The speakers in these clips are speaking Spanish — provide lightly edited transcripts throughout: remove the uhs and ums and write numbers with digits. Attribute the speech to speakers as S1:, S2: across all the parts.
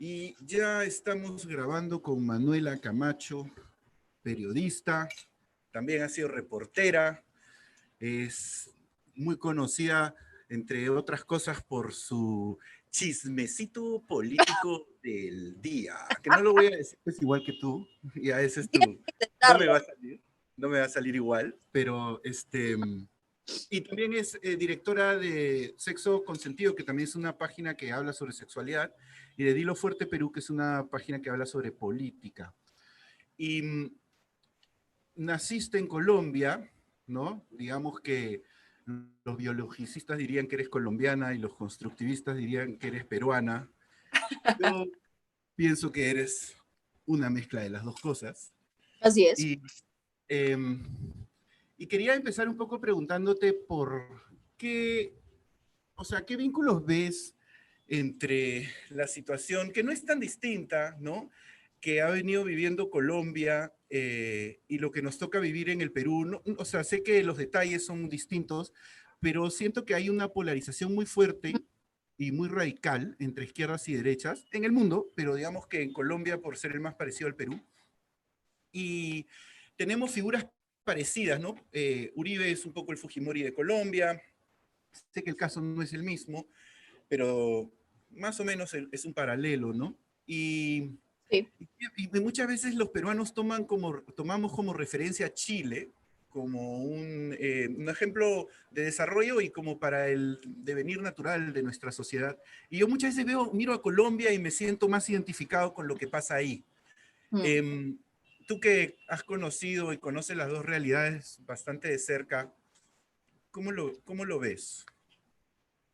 S1: Y ya estamos grabando con Manuela Camacho, periodista, también ha sido reportera, es muy conocida, entre otras cosas, por su chismecito político del día, que no lo voy a decir pues igual que tú, ya ese es
S2: Tienes
S1: tu,
S2: que
S1: no me va
S2: intentarlo.
S1: a salir, no me va a salir igual, pero y también es directora de Sexo Consentido, que también es una página que habla sobre sexualidad, y de Dilo Fuerte Perú, que es una página que habla sobre política. Y naciste en Colombia, ¿no? Digamos que los biologicistas dirían que eres colombiana y los constructivistas dirían que eres peruana. Yo pienso que eres una mezcla de las dos cosas.
S2: Así es.
S1: Y em, y quería empezar un poco preguntándote por qué, o sea, qué vínculos ves entre la situación, que no es tan distinta, ¿no? Que ha venido viviendo Colombia y lo que nos toca vivir en el Perú. No, o sea, sé que los detalles son distintos, pero siento que hay una polarización muy fuerte y muy radical entre izquierdas y derechas en el mundo, pero digamos que en Colombia por ser el más parecido al Perú. Y tenemos figuras parecidas, ¿no? Uribe es un poco el Fujimori de Colombia, sé que el caso no es el mismo, pero más o menos es un paralelo, ¿no?
S2: Sí.
S1: Y muchas veces los peruanos tomamos como referencia a Chile como un ejemplo de desarrollo y como para el devenir natural de nuestra sociedad. Y yo muchas veces miro a Colombia y me siento más identificado con lo que pasa ahí.
S2: Mm.
S1: Eh, Tú que has conocido y conoces las dos realidades bastante de cerca, cómo lo ves?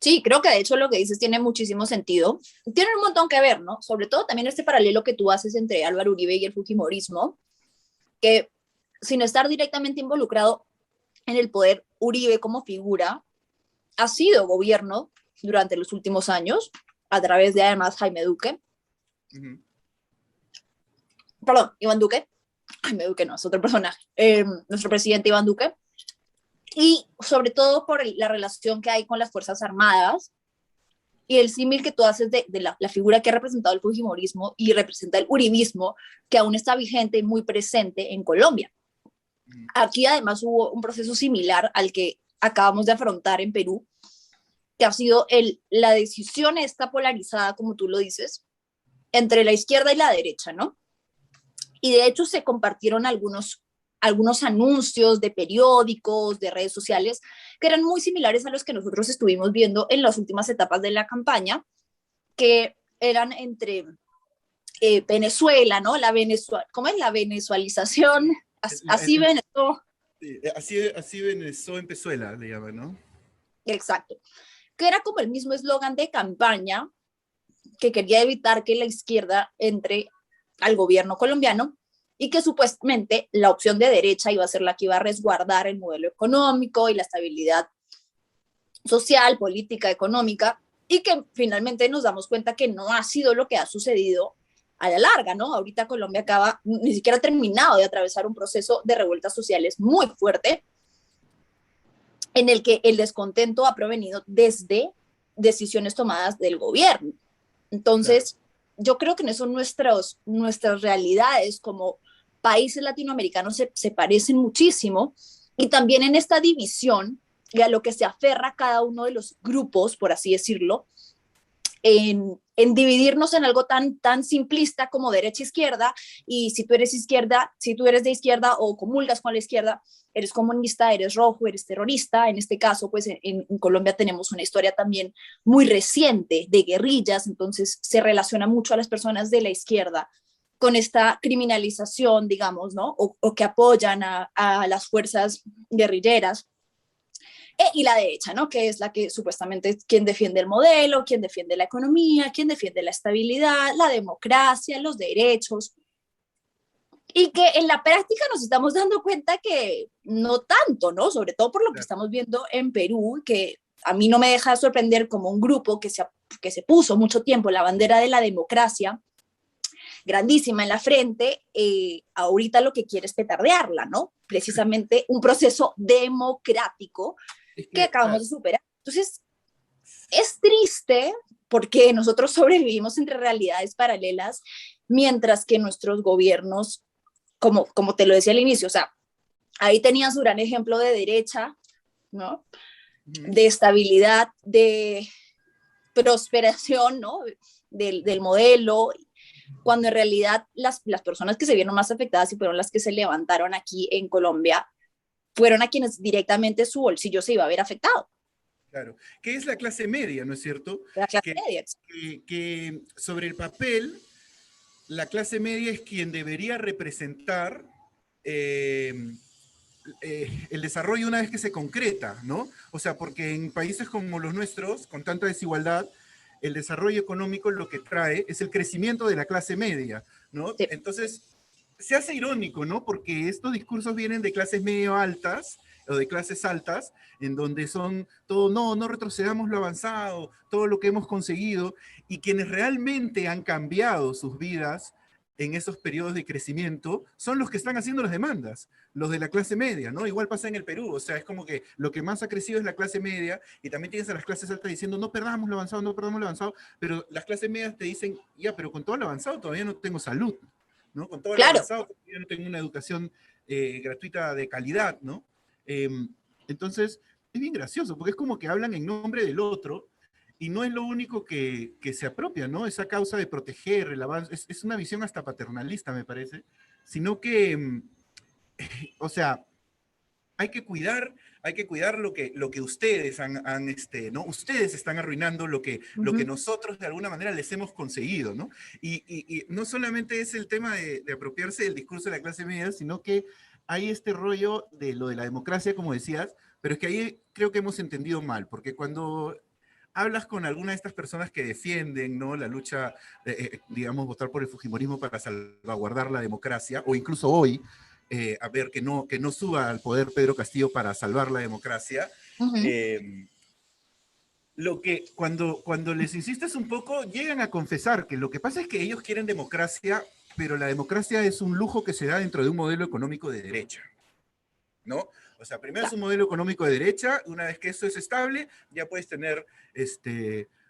S2: Sí, creo que de hecho lo que dices tiene muchísimo sentido. Tiene un montón que ver, ¿no? Sobre todo también este paralelo que tú haces entre Álvaro Uribe y el Fujimorismo, que sin estar directamente involucrado en el poder, Uribe como figura ha sido gobierno durante los últimos años, a través de además Jaime Duque,
S1: Ujú.
S2: perdón, Iván Duque, Jaime Duque no, es otro personaje, nuestro presidente Iván Duque, y sobre todo por la relación que hay con las Fuerzas Armadas y el símil que tú haces de la figura que ha representado el fujimorismo y representa el uribismo, que aún está vigente y muy presente en Colombia.
S1: Ujú.
S2: Aquí además hubo un proceso similar al que acabamos de afrontar en Perú, que ha sido la decisión esta polarizada, como tú lo dices, entre la izquierda y la derecha, ¿no? Y de hecho se compartieron algunos anuncios de periódicos, de redes sociales, que eran muy similares a los que nosotros estuvimos viendo en las últimas etapas de la campaña, que eran entre Venezuela, ¿no? ¿Cómo es la venezualización?
S1: La-
S2: Así
S1: el-
S2: Venezuela,
S1: sí, así Venezuela en Pezuela, le llaman, ¿no?
S2: exacto, que era como el mismo eslogan de campaña que quería evitar que la izquierda entre al gobierno colombiano y que supuestamente la opción de derecha iba a ser la que iba a resguardar el modelo económico y la estabilidad social, política, económica, y que finalmente nos damos cuenta que no ha sido lo que ha sucedido a la larga, ¿no? Ahorita Colombia acaba, ni siquiera ha terminado de atravesar un proceso de revueltas sociales muy fuerte, en el que el descontento ha provenido desde decisiones tomadas del gobierno.
S1: Claro.
S2: Entonces, yo creo que en eso nuestras realidades como países latinoamericanos se parecen muchísimo, y también en esta división y a lo que se aferra cada uno de los grupos, por así decirlo, en dividirnos en algo tan simplista como derecha-izquierda, y si tú eres de izquierda o comulgas con la izquierda, eres comunista, eres rojo, eres terrorista. En este caso, pues en Colombia tenemos una historia también muy reciente de guerrillas, entonces se relaciona mucho a las personas de la izquierda con esta criminalización, digamos, ¿no? O que apoyan a las fuerzas guerrilleras. Y la derecha, ¿no? Que es la que supuestamente es quien defiende el modelo, quien defiende la economía, quien defiende la estabilidad, la democracia, los derechos. Y que en la práctica nos estamos dando cuenta que no tanto, ¿no? Sobre todo por lo que
S1: Claro.
S2: estamos viendo en Perú, que a mí no me deja de sorprender como un grupo que se puso mucho tiempo la bandera de la democracia grandísima en la frente, ahorita lo que quiere es petardearla, ¿no? Precisamente un proceso democrático
S1: Es
S2: que
S1: que,
S2: acabamos
S1: claro,
S2: de superar. Entonces, es triste, porque nosotros sobrevivimos entre realidades paralelas, mientras que nuestros gobiernos, como te lo decía al inicio, o sea, ahí tenías un gran ejemplo de derecha, ¿no? De estabilidad, de prosperación, ¿no? Del modelo, cuando en realidad las personas que se vieron más afectadas y fueron las que se levantaron aquí en Colombia, fueron a quienes directamente su bolsillo se iba a ver afectado.
S1: Claro, que es la clase media, ¿no es cierto?
S2: La clase media.
S1: Que sobre el papel, la clase media es quien debería representar el desarrollo una vez que se concreta, ¿no? O sea, porque en países como los nuestros, con tanta desigualdad, el desarrollo económico lo que trae es el crecimiento de la clase media, ¿no?
S2: Sí.
S1: Entonces, se hace irónico, ¿no? Porque estos discursos vienen de clases medio altas o de clases altas, en donde son todo, no, no retrocedamos lo avanzado, todo lo que hemos conseguido, y quienes realmente han cambiado sus vidas en esos periodos de crecimiento son los que están haciendo las demandas, los de la clase media, ¿no? Igual pasa en el Perú, o sea, es como que lo que más ha crecido es la clase media, y también tienes a las clases altas diciendo, no perdamos lo avanzado, no perdamos lo avanzado, pero las clases medias te dicen, ya, pero con todo lo avanzado todavía no tengo salud, ¿no? Con todo lo
S2: Claro.
S1: avanzado todavía no tengo una educación gratuita de calidad, ¿no? Eh, entonces, es bien gracioso, porque es como que hablan en nombre del otro, y no es lo único que se apropia, ¿no? Esa causa de proteger el avance, es una visión hasta paternalista, me parece, sino que, o sea, hay que cuidar lo que ustedes ¿no? Ustedes están arruinando lo que nosotros de alguna manera les hemos conseguido, ¿no? Y no solamente es el tema de apropiarse del discurso de la clase media, sino que hay este rollo de lo de la democracia, como decías, pero es que ahí creo que hemos entendido mal, porque cuando hablas con alguna de estas personas que defienden, ¿no? La lucha, digamos, votar por el fujimorismo para salvaguardar la democracia, o incluso hoy, a ver que no suba al poder Pedro Castillo para salvar la democracia, lo que cuando les insistes un poco, llegan a confesar que lo que pasa es que ellos quieren democracia, pero la democracia es un lujo que se da dentro de un modelo económico de derecha, ¿no? O sea, primero es un modelo económico de derecha, una vez que eso es estable, ya puedes tener,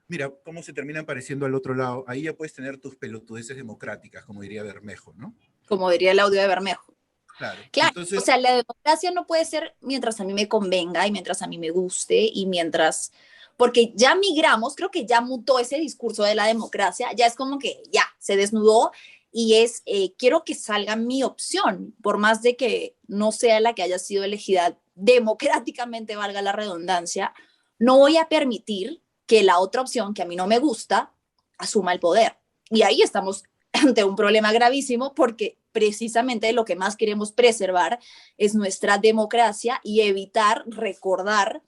S1: mira, cómo se terminan pareciendo al otro lado, ahí ya puedes tener tus pelotudeces democráticas, como diría Bermejo, ¿no?
S2: Como diría el audio de Bermejo.
S1: Claro.
S2: Claro,
S1: Entonces,
S2: o sea, la democracia no puede ser mientras a mí me convenga y mientras a mí me guste y mientras, porque ya migramos, creo que ya mutó ese discurso de la democracia, ya es como que ya se desnudó y es, quiero que salga mi opción, por más de que no sea la que haya sido elegida democráticamente, valga la redundancia, no voy a permitir que la otra opción que a mí no me gusta asuma el poder. Y ahí estamos ante un problema gravísimo porque precisamente lo que más queremos preservar es nuestra democracia y evitar recordar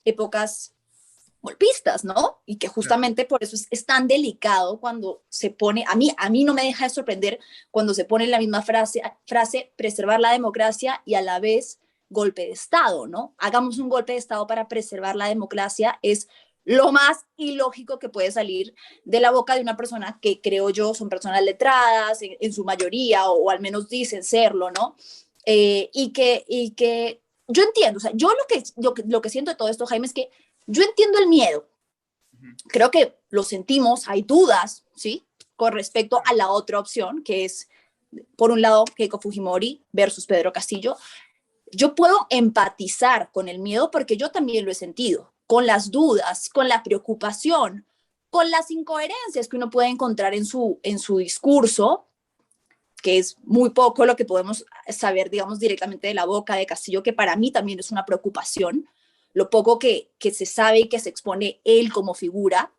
S2: épocas golpistas, ¿no? Y que justamente por eso es tan delicado cuando se pone, a mí no me deja de sorprender cuando se pone la misma frase, preservar la democracia y a la vez golpe de Estado, ¿no? Hagamos un golpe de Estado para preservar la democracia, es lo más ilógico que puede salir de la boca de una persona que creo yo son personas letradas en su mayoría o al menos dicen serlo, ¿no? Y que yo entiendo, o sea, yo lo que siento de todo esto, Jaime, es que yo entiendo el miedo, creo que lo sentimos, hay dudas, ¿sí? Con respecto a la otra opción, que es, por un lado, Keiko Fujimori versus Pedro Castillo. Yo puedo empatizar con el miedo porque yo también lo he sentido, con las dudas, con la preocupación, con las incoherencias que uno puede encontrar en su discurso, que es muy poco lo que podemos saber, digamos, directamente de la boca de Castillo, que para mí también es una preocupación, lo poco que se sabe y que se expone él como figura.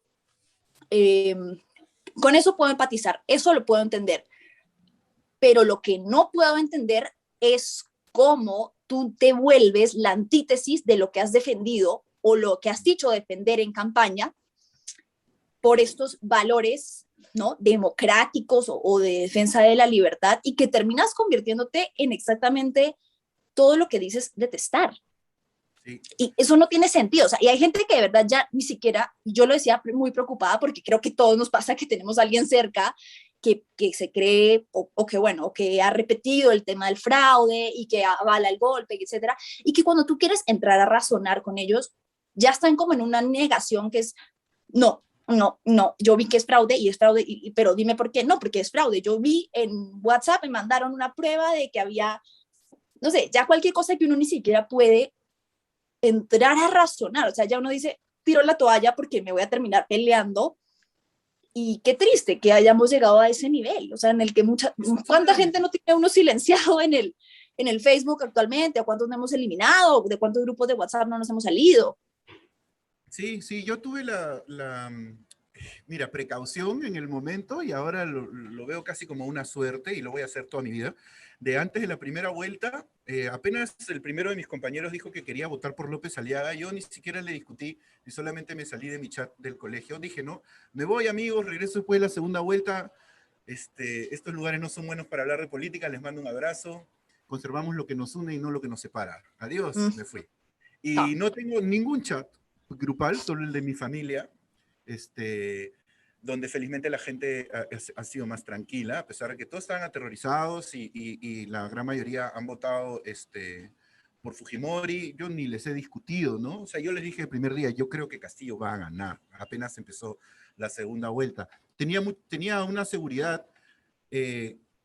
S2: Con eso puedo empatizar, eso lo puedo entender, pero lo que no puedo entender es cómo tú te vuelves la antítesis de lo que has defendido o lo que has dicho defender en campaña por estos valores, ¿no? Democráticos o de defensa de la libertad y que terminas convirtiéndote en exactamente todo lo que dices detestar. Sí. Y eso no tiene sentido. O sea, y hay gente que de verdad ya ni siquiera, yo lo decía muy preocupada porque creo que todos nos pasa que tenemos a alguien cerca que se cree o que, bueno, o que ha repetido el tema del fraude y que avala el golpe, etcétera. Y que cuando tú quieres entrar a razonar con ellos, ya están como en una negación que es, no, no, yo vi que es fraude y es fraude, pero dime por qué. No, porque es fraude. Yo vi en WhatsApp, me mandaron una prueba de que había, no sé, ya cualquier cosa que uno ni siquiera puede entrar a razonar. O sea, ya uno dice, tiro la toalla porque me voy a terminar peleando. Y qué triste que hayamos llegado a ese nivel, o sea, en el que ¿cuánta gente no tiene uno silenciado en el Facebook actualmente? ¿A cuántos no hemos eliminado? ¿De cuántos grupos de WhatsApp no nos hemos salido?
S1: Sí, sí, yo tuve mira, precaución en el momento y ahora lo veo casi como una suerte y lo voy a hacer toda mi vida. De antes de la primera vuelta, apenas el primero de mis compañeros dijo que quería votar por López Aliaga, yo ni siquiera le discutí y solamente me salí de mi chat del colegio. Dije, no, me voy amigos, regreso después de la segunda vuelta. Estos lugares no son buenos para hablar de política, les mando un abrazo. Conservamos lo que nos une y no lo que nos separa. Adiós, me fui.
S2: No.
S1: Y no tengo ningún chat grupal, solo el de mi familia, donde felizmente la gente ha sido más tranquila, a pesar de que todos estaban aterrorizados y la gran mayoría han votado por Fujimori. Yo ni les he discutido, ¿no? O sea, yo les dije el primer día, yo creo que Castillo va a ganar, apenas empezó la segunda vuelta. Tenía una seguridad,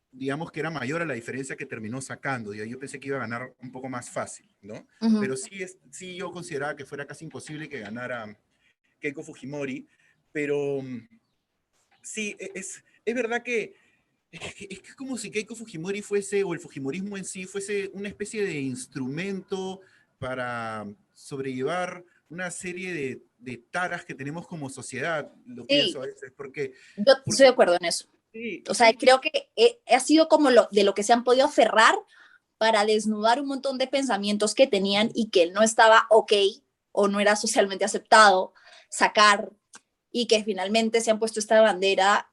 S1: digamos que era mayor a la diferencia que terminó sacando. Yo pensé que iba a ganar un poco más fácil, ¿no? Pero sí yo consideraba que fuera casi imposible que ganara Keiko Fujimori, pero sí, es verdad que es como si Keiko Fujimori fuese, o el Fujimorismo en sí, fuese una especie de instrumento para sobrellevar una serie de taras que tenemos como sociedad, lo
S2: Sí,
S1: pienso a veces, porque,
S2: yo estoy de
S1: porque
S2: acuerdo en eso.
S1: sí,
S2: O sea, creo que ha sido como de lo que se han podido aferrar para desnudar un montón de pensamientos que tenían y que no estaba ok o no era socialmente aceptado sacar, y que finalmente se han puesto esta bandera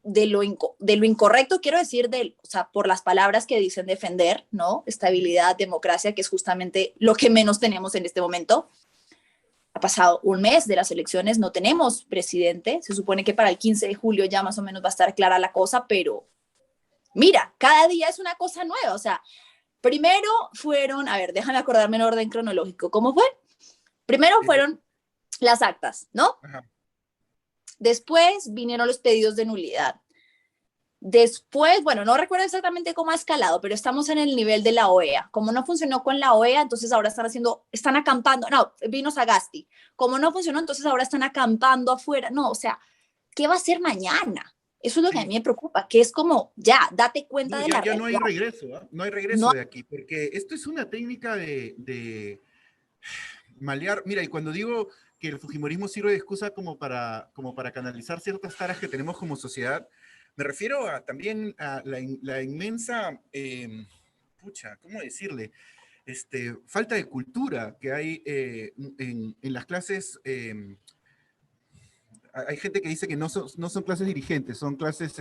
S2: de lo incorrecto, quiero decir, o sea, por las palabras que dicen defender, ¿no? Estabilidad, democracia, que es justamente lo que menos tenemos en este momento. Ha pasado un mes de las elecciones, no tenemos presidente, se supone que para el 15 de julio ya más o menos va a estar clara la cosa, pero mira, cada día es una cosa nueva. O sea, primero fueron, a ver, déjame acordarme en orden cronológico, ¿cómo fue? Primero fueron las actas, ¿no?
S1: ajá.
S2: Después vinieron los pedidos de nulidad. Después, bueno, no recuerdo exactamente cómo ha escalado, pero estamos en el nivel de la OEA. Como no funcionó con la OEA, entonces ahora están acampando, no, vino Sagasti. Como no funcionó, entonces ahora están acampando afuera. No, o sea, ¿qué va a ser mañana? Eso es lo que a
S1: Sí.
S2: mí me preocupa, que es como, ya, date cuenta
S1: No,
S2: de la
S1: ya no hay
S2: realidad.
S1: regreso, ¿eh? No hay regreso
S2: No,
S1: de aquí, porque esto es una técnica de malear. Mira, y cuando digo que el Fujimorismo sirve de excusa como para canalizar ciertas taras que tenemos como sociedad, me refiero también a la inmensa, pucha, ¿cómo decirle? Falta de cultura que hay en las clases. Hay gente que dice que no son clases dirigentes, son clases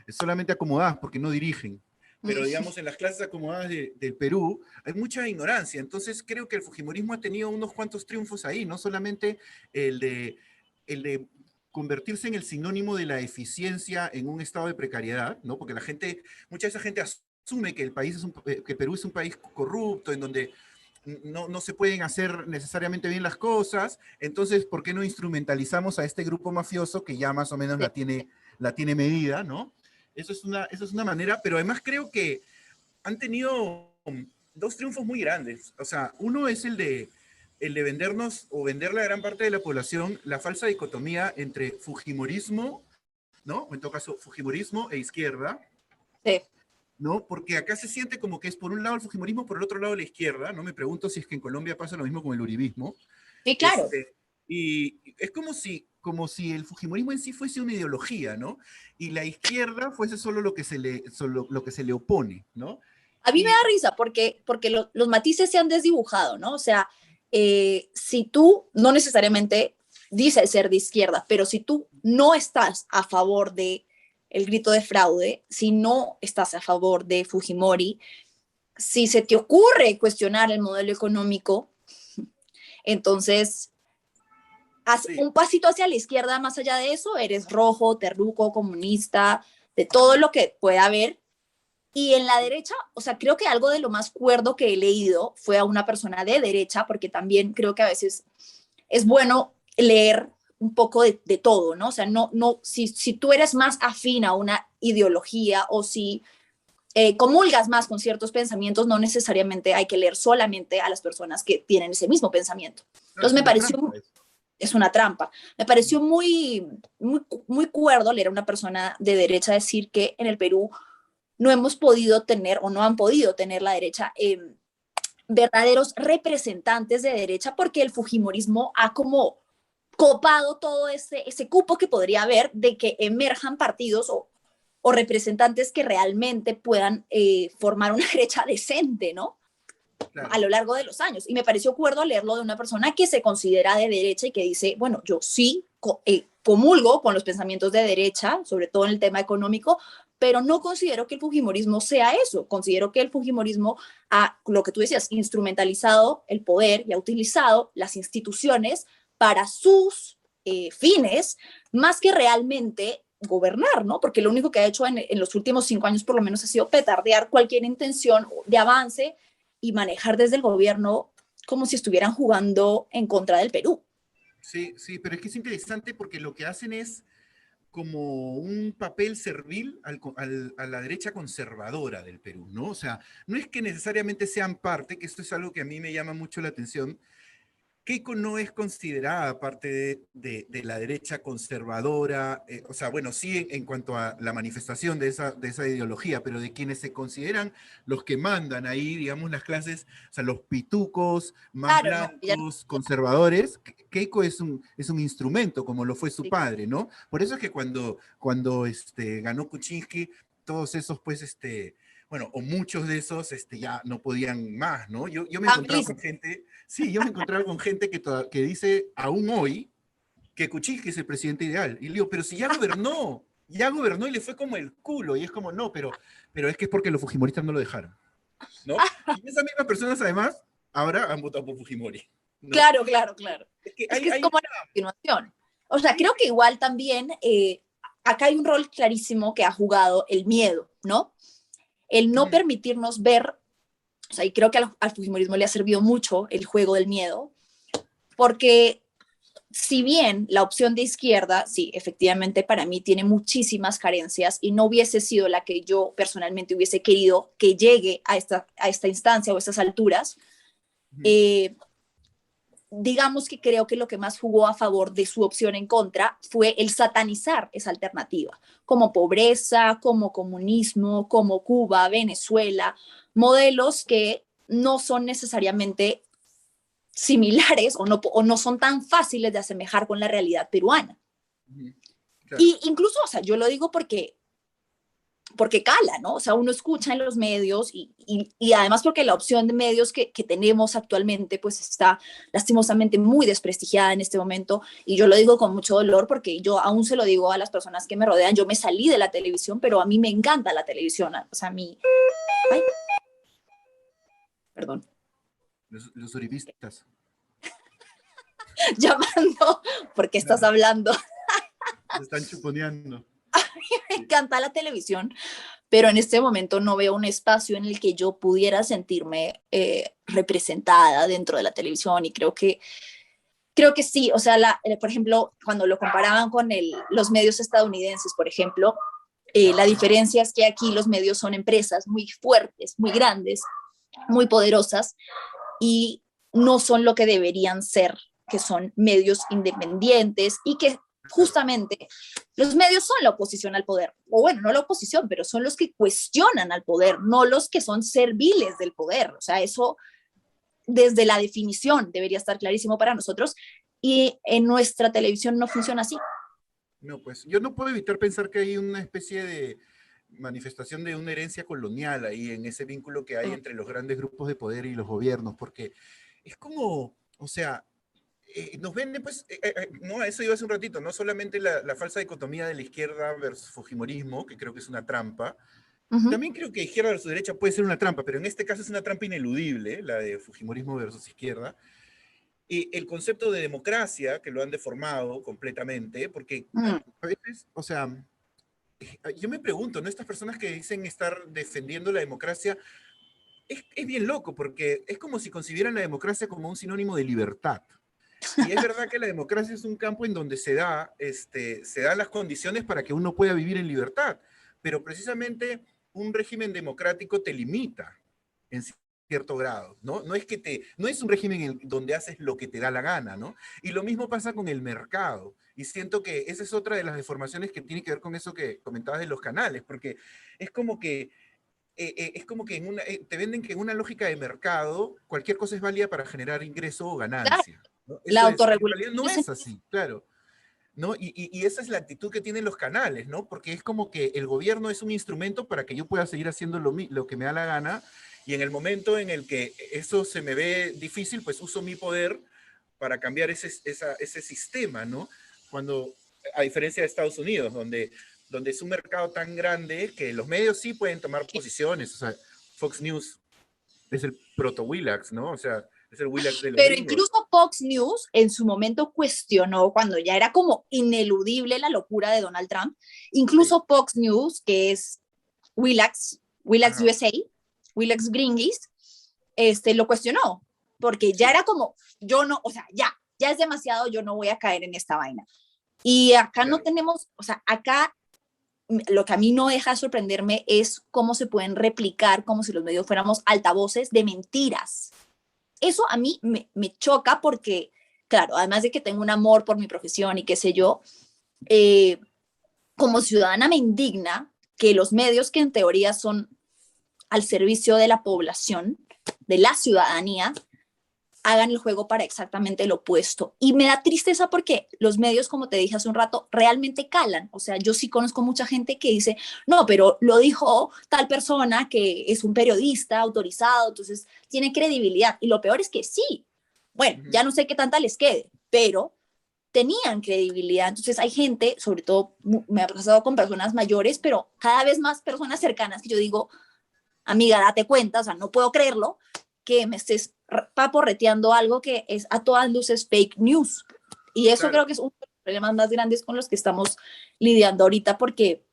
S1: solamente acomodadas porque no dirigen. Pero digamos, en las clases acomodadas del Perú hay mucha ignorancia. Entonces creo que el Fujimorismo ha tenido unos cuantos triunfos ahí, no solamente el de convertirse en el sinónimo de la eficiencia en un estado de precariedad, ¿no? Porque mucha de esa gente asume que que Perú es un país corrupto, en donde no se pueden hacer necesariamente bien las cosas, entonces, ¿por qué no instrumentalizamos a este grupo mafioso que ya más o menos la tiene medida, ¿no? Eso es una manera, pero además creo que han tenido dos triunfos muy grandes. O sea, uno es el de vendernos o venderle a gran parte de la población la falsa dicotomía entre Fujimorismo, ¿no? O en todo caso, Fujimorismo e izquierda,
S2: sí.
S1: ¿no? Porque acá se siente como que es por un lado el Fujimorismo, por el otro lado la izquierda, ¿no? Me pregunto si es que en Colombia pasa lo mismo con el uribismo.
S2: Sí, claro.
S1: Este, y es como si el Fujimorismo en sí fuese una ideología, ¿no? Y la izquierda fuese solo lo que se le opone, ¿no?
S2: A mí me da
S1: Y
S2: risa porque los matices se han desdibujado, ¿no? O sea, si tú no necesariamente dices ser de izquierda, pero si tú no estás a favor de el grito de fraude, si no estás a favor de Fujimori, si se te ocurre cuestionar el modelo económico, entonces haz
S1: sí,
S2: un pasito hacia la izquierda. Más allá de eso, eres rojo, terruco, comunista, de todo lo que pueda haber. Y en la derecha, o sea, creo que algo de lo más cuerdo que he leído fue a una persona de derecha, porque también creo que a veces es bueno leer un poco de todo, ¿no? O sea, si tú eres más afín a una ideología o si comulgas más con ciertos pensamientos, no necesariamente hay que leer solamente a las personas que tienen ese mismo pensamiento.
S1: No, es
S2: Entonces me
S1: una
S2: pareció,
S1: trampa eso.
S2: es una trampa, me pareció muy cuerdo leer a una persona de derecha decir que en el Perú no hemos podido tener o no han podido tener la derecha verdaderos representantes de derecha porque el fujimorismo ha como copado todo ese cupo que podría haber de que emerjan partidos o representantes que realmente puedan formar una derecha decente, ¿no? A
S1: Claro.
S2: lo largo de los años. Y me pareció cuerdo leerlo de una persona que se considera de derecha y que dice, bueno, yo sí comulgo con los pensamientos de derecha, sobre todo en el tema económico, pero no considero que el fujimorismo sea eso. Considero que el fujimorismo ha, lo que tú decías, instrumentalizado el poder y ha utilizado las instituciones para sus fines, más que realmente gobernar, ¿no? Porque lo único que ha hecho en los últimos 5 años, por lo menos, ha sido petardear cualquier intención de avance y manejar desde el gobierno como si estuvieran jugando en contra del Perú.
S1: Sí, sí, pero es que es interesante porque lo que hacen es como un papel servil a la derecha conservadora del Perú, ¿no? O sea, no es que necesariamente sean parte, que esto es algo que a mí me llama mucho la atención. Keiko no es considerada parte de la derecha conservadora, o sea, bueno, sí en cuanto a la manifestación de esa ideología, pero de quienes se consideran los que mandan ahí, digamos, las clases, o sea, los pitucos más
S2: Claro, no, ya no,
S1: blancos, conservadores. Keiko es un instrumento, como lo fue su
S2: sí,
S1: padre, ¿no? Por eso es que cuando ganó Kuczynski, todos esos, pues, bueno, o muchos de esos ya no podían más, ¿no? Yo me he encontrado con gente, sí, yo me he encontrado con gente que dice aún hoy que Kuczynski es el presidente ideal. Y le digo, pero si ya gobernó y le fue como el culo. Y es como, no, pero es que es porque los fujimoristas no lo dejaron, ¿no? Y esas mismas personas, además, ahora han votado por Fujimori, ¿no?
S2: claro.
S1: Es que
S2: Es que es
S1: hay
S2: como la continuación. O sea,
S1: sí,
S2: creo que igual también acá hay un rol clarísimo que ha jugado el miedo, ¿no? El no permitirnos ver, o sea, y creo que al fujimorismo le ha servido mucho el juego del miedo, porque si bien la opción de izquierda, sí, efectivamente para mí tiene muchísimas carencias y no hubiese sido la que yo personalmente hubiese querido que llegue a esta instancia o a estas alturas, eh, digamos que creo que lo que más jugó a favor de su opción en contra fue el satanizar esa alternativa, como pobreza, como comunismo, como Cuba, Venezuela, modelos que no son necesariamente similares o no son tan fáciles de asemejar con la realidad peruana.
S1: claro.
S2: Y incluso, o sea, yo lo digo porque cala, ¿no? O sea, uno escucha en los medios y además porque la opción de medios que tenemos actualmente pues está lastimosamente muy desprestigiada en este momento y yo lo digo con mucho dolor porque yo aún se lo digo a las personas que me rodean, yo me salí de la televisión, pero a mí me encanta la televisión, o sea, a mí... Ay, perdón.
S1: Los uribistas.
S2: Llamando, porque estás
S1: Claro,
S2: hablando.
S1: se están chuponeando.
S2: Me encanta la televisión, pero en este momento no veo un espacio en el que yo pudiera sentirme representada dentro de la televisión y creo que sí, o sea, por ejemplo, cuando lo comparaban con los medios estadounidenses, por ejemplo, la diferencia es que aquí los medios son empresas muy fuertes, muy grandes, muy poderosas y no son lo que deberían ser, que son medios independientes y que
S1: Claro.
S2: justamente los medios son la oposición al poder, o bueno, no la oposición, pero son los que cuestionan al poder, no los que son serviles del poder. O sea, eso desde la definición debería estar clarísimo para nosotros y en nuestra televisión no funciona así.
S1: No, pues yo no puedo evitar pensar que hay una especie de manifestación de una herencia colonial ahí en ese vínculo que hay entre los grandes grupos de poder y los gobiernos, porque es como, o sea, nos vende, pues, no, eso iba hace un ratito, no solamente la falsa dicotomía de la izquierda versus Fujimorismo, que creo que es una trampa,
S2: Uh -huh.
S1: también creo que izquierda versus derecha puede ser una trampa, pero en este caso es una trampa ineludible, la de Fujimorismo versus izquierda, y el concepto de democracia, que lo han deformado completamente, porque
S2: uh -huh.
S1: a veces, o sea, yo me pregunto, ¿no? Estas personas que dicen estar defendiendo la democracia, es bien loco, porque es como si concibieran la democracia como un sinónimo de libertad. Y es verdad que la democracia es un campo en donde se dan las condiciones para que uno pueda vivir en libertad, pero precisamente un régimen democrático te limita en cierto grado, ¿no? No es un régimen donde haces lo que te da la gana, ¿no? Y lo mismo pasa con el mercado. Y siento que esa es otra de las deformaciones que tiene que ver con eso que comentabas de los canales, porque es como que te venden que en una lógica de mercado cualquier cosa es válida para generar ingreso o
S2: Claro,
S1: ganancia, ¿no?
S2: la
S1: Eso es, en
S2: autorregulación.
S1: realidad no es así, claro, ¿no? Y esa es la actitud que tienen los canales, ¿no? Porque es como que el gobierno es un instrumento para que yo pueda seguir haciendo lo que me da la gana, y en el momento en el que eso se me ve difícil, pues uso mi poder para cambiar ese sistema, ¿no? Cuando, a diferencia de Estados Unidos, donde es un mercado tan grande que los medios sí pueden tomar posiciones, o sea, Fox News es el proto-Willax, ¿no? O sea, es el Willax de los
S2: Pero
S1: gringos.
S2: incluso Fox News en su momento cuestionó, cuando ya era como ineludible la locura de Donald Trump,
S1: Sí.
S2: incluso Fox News, que es Willax
S1: Ajá,
S2: USA, Willax Gringis, lo cuestionó, porque ya
S1: sí,
S2: era como, yo no, o sea, ya es demasiado, yo no voy a caer en esta vaina. Y acá no
S1: claro.
S2: tenemos, o sea, acá lo que a mí no deja de sorprenderme es cómo se pueden replicar como si los medios fuéramos altavoces de mentiras. Eso a mí me choca porque, claro, además de que tengo un amor por mi profesión y qué sé yo, eh, como ciudadana me indigna que los medios que en teoría son al servicio de la población, de la ciudadanía, hagan el juego para exactamente lo opuesto. Y me da tristeza porque los medios, como te dije hace un rato, realmente calan. O sea, yo sí conozco mucha gente que dice, no, pero lo dijo tal persona que es un periodista autorizado, entonces tiene credibilidad. Y lo peor es que sí. Bueno,
S1: Ujú,
S2: ya no sé qué tanta les quede, pero tenían credibilidad. Entonces hay gente, sobre todo me ha pasado con personas mayores, pero cada vez más personas cercanas que yo digo, amiga, date cuenta, o sea, no puedo creerlo, que me estés paporreteando algo que es a todas luces fake news. Y eso
S1: claro,
S2: creo que es uno de los problemas más grandes con los que estamos lidiando ahorita, porque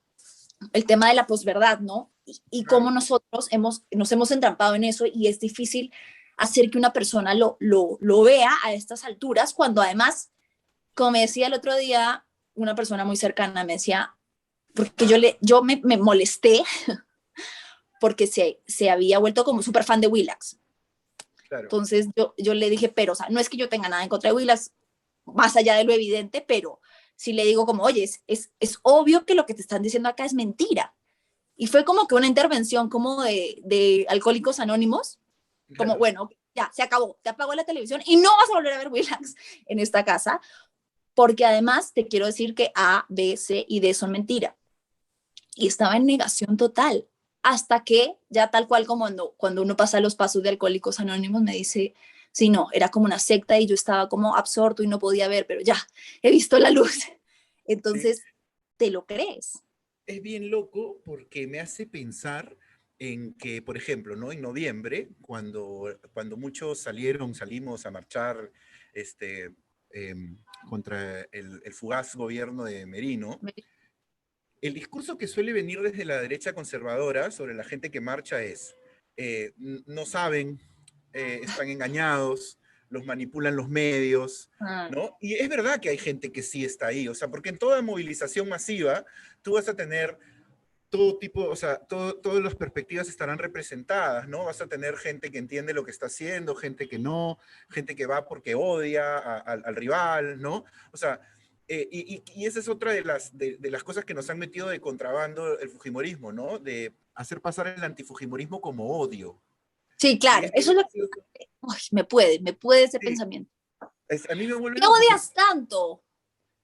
S2: el tema de la posverdad, ¿no? Y cómo
S1: claro.
S2: nosotros nos hemos entrampado en eso y es difícil hacer que una persona lo vea a estas alturas, cuando además, como me decía el otro día, una persona muy cercana me decía, porque yo me molesté porque se había vuelto como súper fan de Willax.
S1: Claro.
S2: Entonces yo le dije, pero, o sea, no es que yo tenga nada en contra de Willax, más allá de lo evidente, pero si le digo como, oye, es obvio que lo que te están diciendo acá es mentira. Y fue como que una intervención como de Alcohólicos Anónimos, como,
S1: Claro.
S2: bueno, ya, se acabó, te apagó la televisión y no vas a volver a ver Willax en esta casa, porque además te quiero decir que A, B, C y D son mentira. Y estaba en negación total, hasta que ya tal cual como cuando uno pasa los pasos de Alcohólicos Anónimos me dice, sí, no, era como una secta y yo estaba como absorto y no podía ver, pero ya, he visto la luz.
S1: Sí.
S2: Entonces, ¿te lo crees?
S1: Es bien loco porque me hace pensar en que, por ejemplo, ¿no? En noviembre, cuando muchos salimos a marchar este, contra el fugaz gobierno de Merino, el discurso que suele venir desde la derecha conservadora sobre la gente que marcha es, no saben, están engañados, los manipulan los medios,
S2: Ah,
S1: ¿no? Y es verdad que hay gente que sí está ahí, o sea, porque en toda movilización masiva tú vas a tener todo tipo, o sea, todas las perspectivas estarán representadas, ¿no? Vas a tener gente que entiende lo que está haciendo, gente que no, gente que va porque odia al rival, ¿no? O sea, y esa es otra de las cosas que nos han metido de contrabando el fujimorismo, ¿no? De hacer pasar el antifujimorismo como odio.
S2: sí,
S1: Y
S2: claro,
S1: es bien
S2: eso es lo que
S1: gracioso.
S2: uy, me puede ese
S1: Sí,
S2: pensamiento.
S1: a mí me vuelve
S2: ¿Qué
S1: loco
S2: odias
S1: porque
S2: tanto?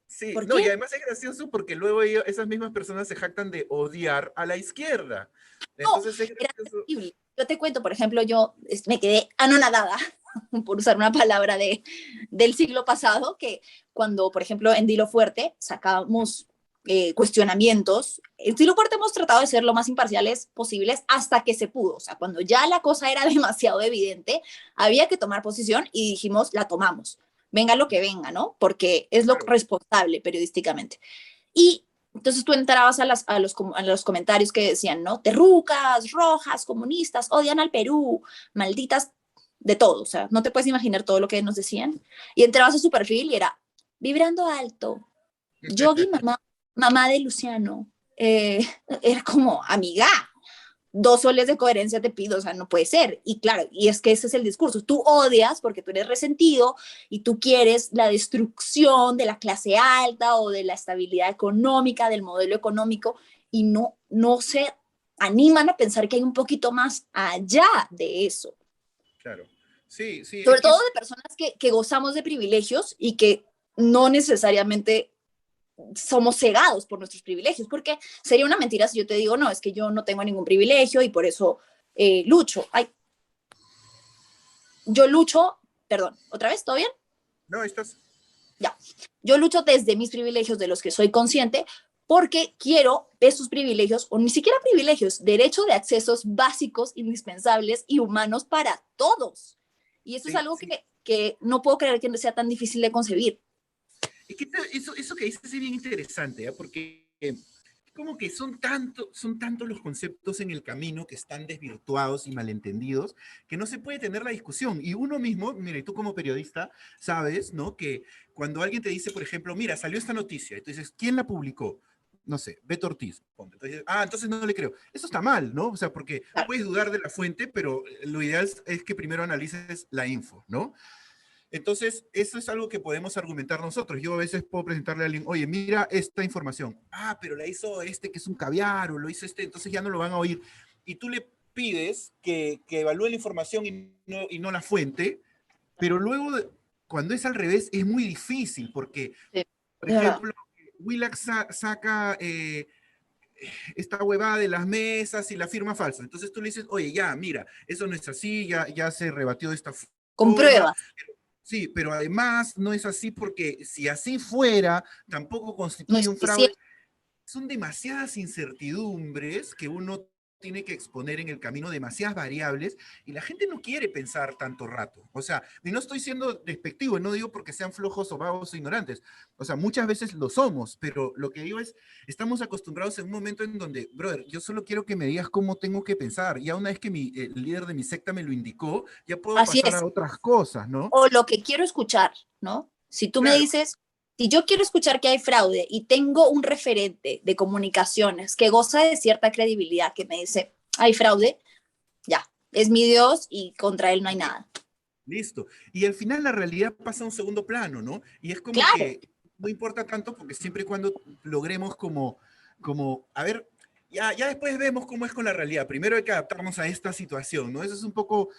S1: sí,
S2: ¿Por
S1: no, y
S2: qué?
S1: además es gracioso porque luego esas mismas personas se jactan de odiar a la izquierda.
S2: No,
S1: Entonces es
S2: era
S1: gracioso.
S2: terrible. Yo te cuento, por ejemplo, yo me quedé anonadada, por usar una palabra del siglo pasado, que cuando, por ejemplo, en Dilo Fuerte sacábamos cuestionamientos, en Dilo Fuerte hemos tratado de ser lo más imparciales posibles hasta que se pudo. O sea, cuando ya la cosa era demasiado evidente, había que tomar posición y dijimos, la tomamos. Venga lo que venga, ¿no? Porque es lo
S1: Claro,
S2: responsable periodísticamente. Y entonces tú entrabas a los comentarios que decían, ¿no? Terrucas, rojas, comunistas, odian al Perú, malditas de todo, o sea, no te puedes imaginar todo lo que nos decían. Y entrabas a su perfil y era vibrando alto, Yogi mamá, mamá de Luciano. Era como, amiga, 2 soles de coherencia te pido, o sea, no puede ser. Y claro, y es que ese es el discurso. Tú odias porque tú eres resentido y tú quieres la destrucción de la clase alta o de la estabilidad económica, del modelo económico, y no se animan a pensar que hay un poquito más allá de eso.
S1: Claro. Sí, sí, es
S2: Sobre
S1: que
S2: todo de personas que gozamos de privilegios y que no necesariamente somos cegados por nuestros privilegios, porque sería una mentira si yo te digo, no, es que yo no tengo ningún privilegio y por eso lucho. Ay, yo lucho, perdón, otra vez, ¿todo bien?
S1: no, estás...
S2: Ya. Yo lucho desde mis privilegios, de los que soy consciente, porque quiero esos privilegios, o ni siquiera privilegios, derecho de accesos básicos, indispensables y humanos para todos. Y eso es
S1: Sí,
S2: algo
S1: sí.
S2: que no puedo creer que sea tan difícil de concebir.
S1: Es que eso que dices es bien interesante, ¿eh? Porque como que son tantos los conceptos en el camino que están desvirtuados y malentendidos que no se puede tener la discusión. Y uno mismo, mira, y tú como periodista sabes, ¿no? Que cuando alguien te dice, por ejemplo, mira, salió esta noticia, y tú dices, ¿quién la publicó? No sé, Beto Ortiz. Entonces, entonces no le creo. Eso está mal, ¿no? O sea, porque
S2: Claro.
S1: puedes dudar de la fuente, pero lo ideal es que primero analices la info, ¿no? Entonces, eso es algo que podemos argumentar nosotros. Yo a veces puedo presentarle a alguien, oye, mira esta información. Pero la hizo este que es un caviar, o lo hizo este, entonces ya no lo van a oír. Y tú le pides que evalúe la información y no la fuente, pero luego, cuando es al revés, es muy difícil, porque,
S2: Sí,
S1: por
S2: de verdad.
S1: ejemplo, Willax saca esta huevada de las mesas y la firma falsa. Entonces tú le dices, oye, ya, mira, eso no es así, ya se rebatió de esta
S2: Con
S1: forma.
S2: pruebas.
S1: Sí, pero además no es así porque si así fuera, tampoco
S2: No
S1: constituye
S2: es
S1: un fraude.
S2: suficiente.
S1: Son demasiadas incertidumbres que uno tiene que exponer en el camino, demasiadas variables, y la gente no quiere pensar tanto rato. O sea, y no estoy siendo despectivo, no digo porque sean flojos o vagos o ignorantes. O sea, muchas veces lo somos, pero lo que digo es, estamos acostumbrados en un momento en donde, brother, yo solo quiero que me digas cómo tengo que pensar. Ya una vez que el líder de mi secta me lo indicó, ya puedo
S2: Así
S1: pasar
S2: es.
S1: a otras cosas, ¿no?
S2: O lo que quiero escuchar, ¿no? Si tú me
S1: Claro.
S2: dices, si yo quiero escuchar que hay fraude y tengo un referente de comunicaciones que goza de cierta credibilidad que me dice, hay fraude, ya, es mi Dios y contra él no hay nada.
S1: Listo. Y al final la realidad pasa a un segundo plano, ¿no? Y es como
S2: Claro,
S1: que no importa tanto porque siempre y cuando logremos a ver, ya después vemos cómo es con la realidad. Primero hay que adaptarnos a esta situación, ¿no? Eso es un poco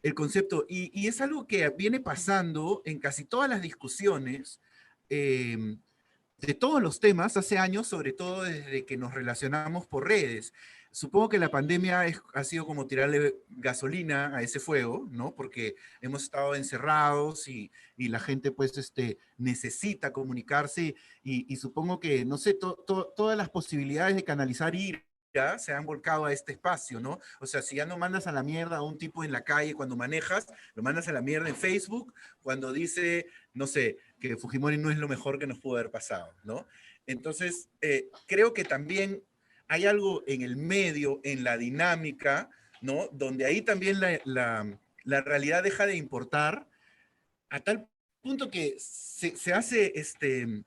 S1: el concepto. Y es algo que viene pasando en casi todas las discusiones de todos los temas hace años, sobre todo desde que nos relacionamos por redes. Supongo que la pandemia ha sido como tirarle gasolina a ese fuego, ¿no? Porque hemos estado encerrados y la gente pues necesita comunicarse y supongo que, no sé, todas las posibilidades de canalizar ira se han volcado a este espacio, ¿no? O sea, si ya no mandas a la mierda a un tipo en la calle cuando manejas, lo mandas a la mierda en Facebook cuando dice, no sé, que Fujimori no es lo mejor que nos pudo haber pasado, ¿no? Entonces, creo que también hay algo en el medio, en la dinámica, ¿no? Donde ahí también la realidad deja de importar a tal punto que se hace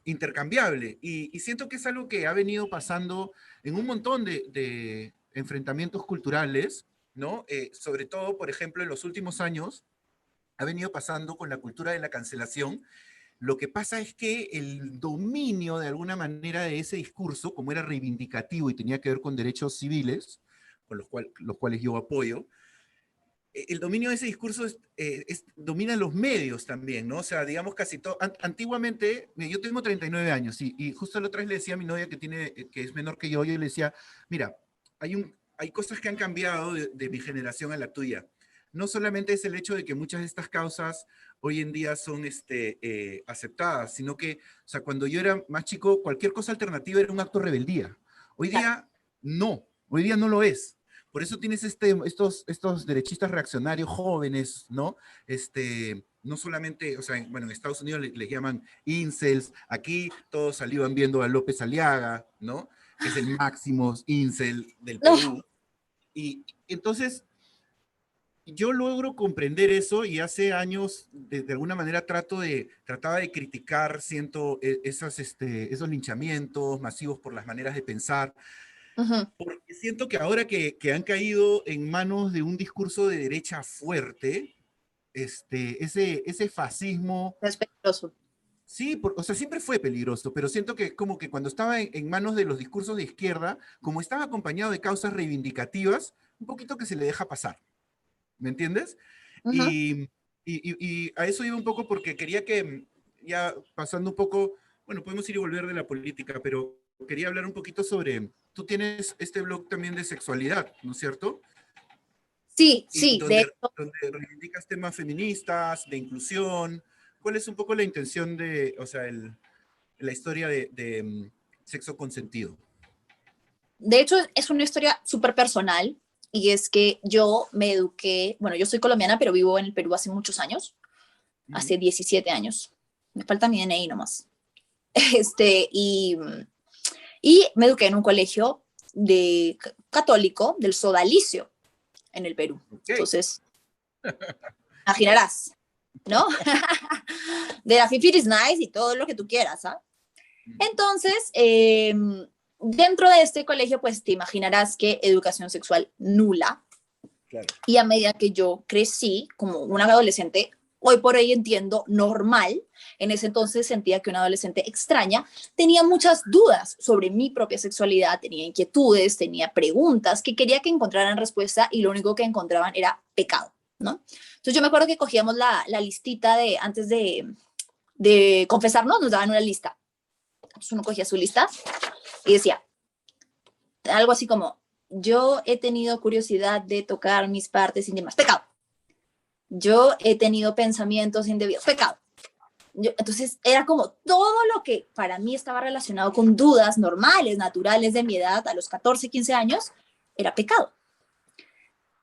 S1: intercambiable. Y siento que es algo que ha venido pasando en un montón de enfrentamientos culturales, ¿no? Sobre todo, por ejemplo, en los últimos años, ha venido pasando con la cultura de la cancelación. Lo que pasa es que el dominio de alguna manera de ese discurso, como era reivindicativo y tenía que ver con derechos civiles, con los cuales yo apoyo, el dominio de ese discurso domina los medios también, ¿no? O sea, digamos casi todo. Antiguamente, yo tengo 39 años y justo la otra vez le decía a mi novia que es menor que yo le decía, mira, hay cosas que han cambiado de mi generación a la tuya. No solamente es el hecho de que muchas de estas causas hoy en día son aceptadas, sino que, o sea, cuando yo era más chico, cualquier cosa alternativa era un acto de rebeldía.
S2: claro.
S1: Hoy día no lo es. Por eso tienes estos derechistas reaccionarios jóvenes, ¿no? No solamente, o sea, bueno, en Estados Unidos les llaman incels, aquí todos iban viendo a López Aliaga, ¿no? Que es el máximo incel del
S2: No,
S1: Perú. Y entonces, yo logro comprender eso y hace años, de alguna manera, trataba de criticar, siento, esos linchamientos masivos por las maneras de pensar,
S2: Ujú.
S1: porque siento que ahora que han caído en manos de un discurso de derecha fuerte, ese fascismo,
S2: Es peligroso.
S1: sí, o sea, siempre fue peligroso, pero siento que como que cuando estaba en manos de los discursos de izquierda, como estaba acompañado de causas reivindicativas, un poquito que se le deja pasar, ¿me entiendes?
S2: Ujú.
S1: Y a eso iba un poco porque quería que, ya pasando un poco, bueno, podemos ir y volver de la política, pero quería hablar un poquito sobre, tú tienes este blog también de sexualidad, ¿no es cierto?
S2: Sí,
S1: Y
S2: sí, de
S1: donde reivindicas temas feministas, de inclusión. ¿Cuál es un poco la intención de, o sea, la historia de sexo consentido?
S2: De hecho, es una historia súper personal y es que yo me eduqué, bueno, yo soy colombiana, pero vivo en el Perú hace muchos años,
S1: Ujú.
S2: hace 17 años. Me falta mi DNI nomás. Este, y me eduqué en un colegio católico del Sodalicio en el Perú.
S1: Ok.
S2: Entonces, imaginarás, ¿no? De la Fifi is nice y todo lo que tú quieras, ¿ah? Entonces, dentro de este colegio, pues te imaginarás que educación sexual nula.
S1: Claro.
S2: Y a medida que yo crecí como una adolescente, hoy por hoy entiendo normal, en ese entonces sentía que una adolescente extraña tenía muchas dudas sobre mi propia sexualidad, tenía inquietudes, tenía preguntas que quería que encontraran respuesta y lo único que encontraban era pecado, ¿no? Entonces yo me acuerdo que cogíamos la listita de antes de confesarnos, nos daban una lista. Entonces uno cogía su lista y decía algo así como, yo he tenido curiosidad de tocar mis partes íntimas, pecado. Yo he tenido pensamientos indebidos, pecado. Entonces era como todo lo que para mí estaba relacionado con dudas normales, naturales de mi edad, a los 14, 15 años, era pecado.